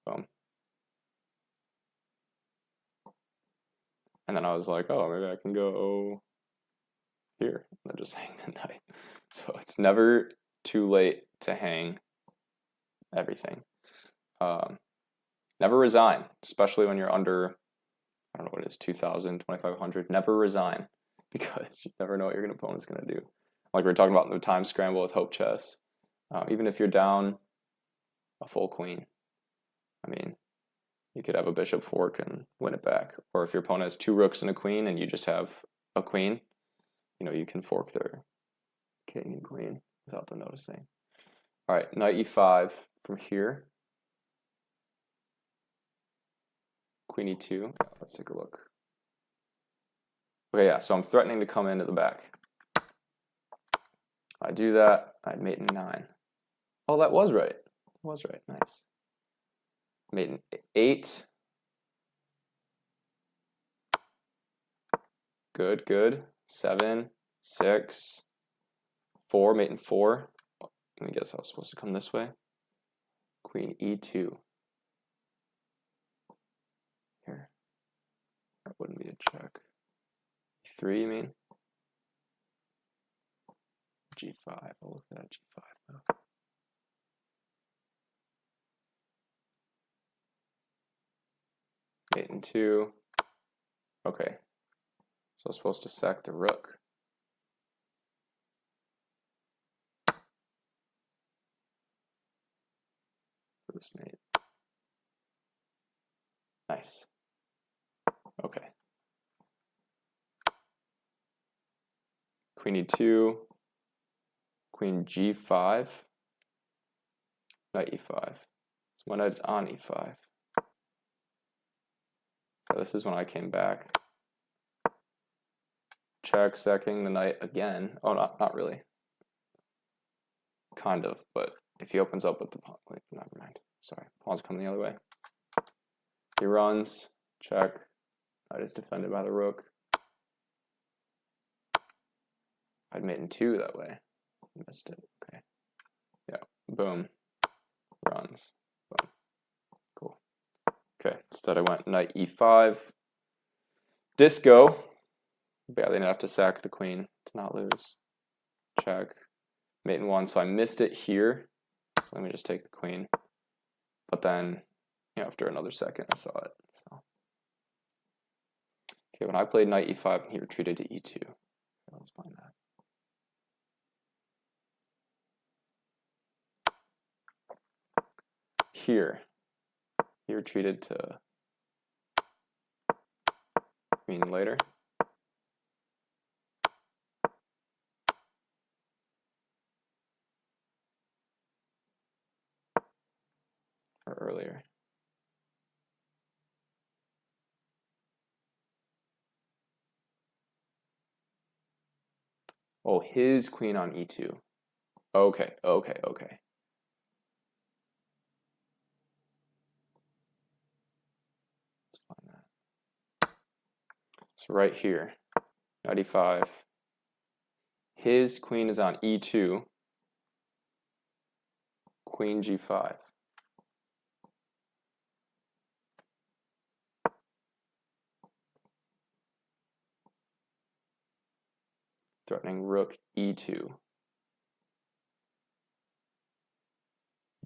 Boom. And then I was like, oh, maybe I can go here. And then just hang the knight. So it's never too late to hang everything. Never resign, especially when you're under, I don't know what it is, 2,000, 2,500. Never resign, because you never know what your opponent's going to do. Like we were talking about in the time scramble with hope chess. Even if you're down a full queen, I mean, you could have a bishop fork and win it back. Or if your opponent has 2 rooks and a queen and you just have a queen, you know, you can fork their king and queen without them noticing. All right, knight e5 from here. Queen e2. Let's take a look. Okay, yeah, so I'm threatening to come into the back. I do that, I'd mate in 9. Oh, that was right. That was right, nice. Mate in 8. Good, good. 7, 6, 4, mate in 4. Let me guess I was supposed to come this way. Queen e2. Here. That wouldn't be a check. 3, you mean? G5. I'll look at that G5 now. Mate in 2. Okay. So I'm supposed to sack the rook. This mate. Nice. Okay. Queen e2. Queen g5. Knight e5. So my knight is on e5. So this is when I came back. Check, sacking the knight again. Oh, not really. Kind of, but if he opens up with the pawn, wait, never mind. Sorry, pawn's coming the other way. He runs, check. Knight is defended by the rook. I'd mate in 2 that way. Missed it. Okay. Yeah. Boom. Runs. Boom. Cool. Okay. Instead, I went knight e5. Disco. But yeah, they didn't have to sack the queen to not lose. Check. Mate in 1. So I missed it here. So let me just take the queen. But then, you know, after another second, I saw it. So Okay, when I played knight e5, he retreated to e2. Let's find that. Here, he retreated to queen later. Or earlier. Oh, his queen on e2. Okay. Let's find that. So right here, knight e5. His queen is on e2. Queen g5. Threatening rook e2.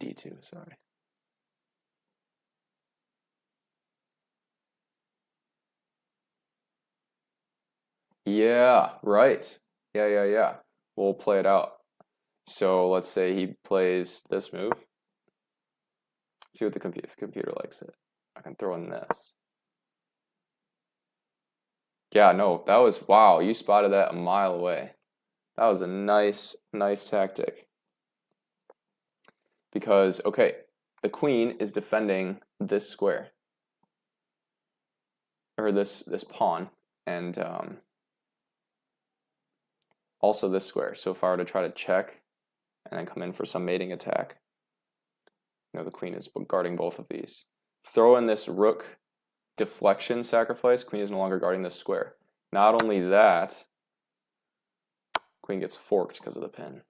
d2, sorry. Yeah, right. Yeah. We'll play it out. So let's say he plays this move. Let's see what the computer likes it. I can throw in this. Yeah, no, that was, wow, you spotted that a mile away. That was a nice tactic. Because, okay, the queen is defending this square. Or this pawn. And also this square. So if I were to try to check and then come in for some mating attack, the queen is guarding both of these. Throw in this rook deflection sacrifice, queen is no longer guarding this square. Not only that, queen gets forked because of the pin.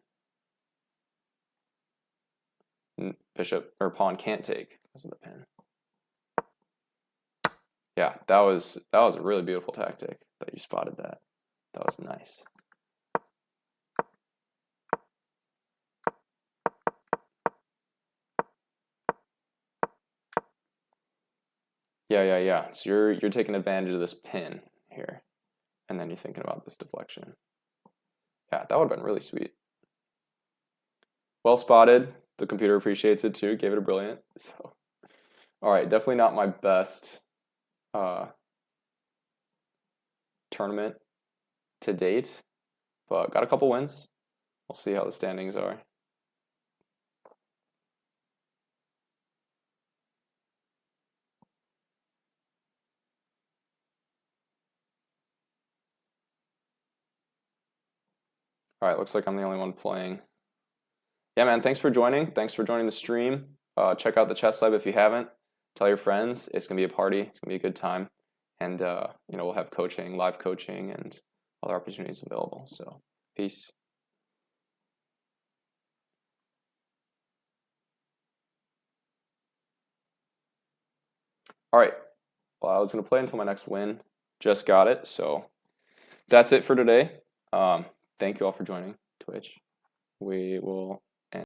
Bishop or pawn can't take because of the pin. Yeah, that was a really beautiful tactic that you spotted that. That was nice. Yeah. So you're taking advantage of this pin here, and then you're thinking about this deflection. Yeah, that would have been really sweet. Well spotted. The computer appreciates it too. Gave it a brilliant. So, all right, definitely not my best tournament to date, but got a couple wins. We'll see how the standings are. All right, looks like I'm the only one playing. Yeah, man, thanks for joining. Thanks for joining the stream. Check out the chess lab if you haven't. Tell your friends. It's gonna be a party. It's gonna be a good time, and we'll have coaching, live coaching, and other opportunities available. So, peace. All right. Well, I was gonna play until my next win. Just got it. So that's it for today. Thank you all for joining Twitch. We will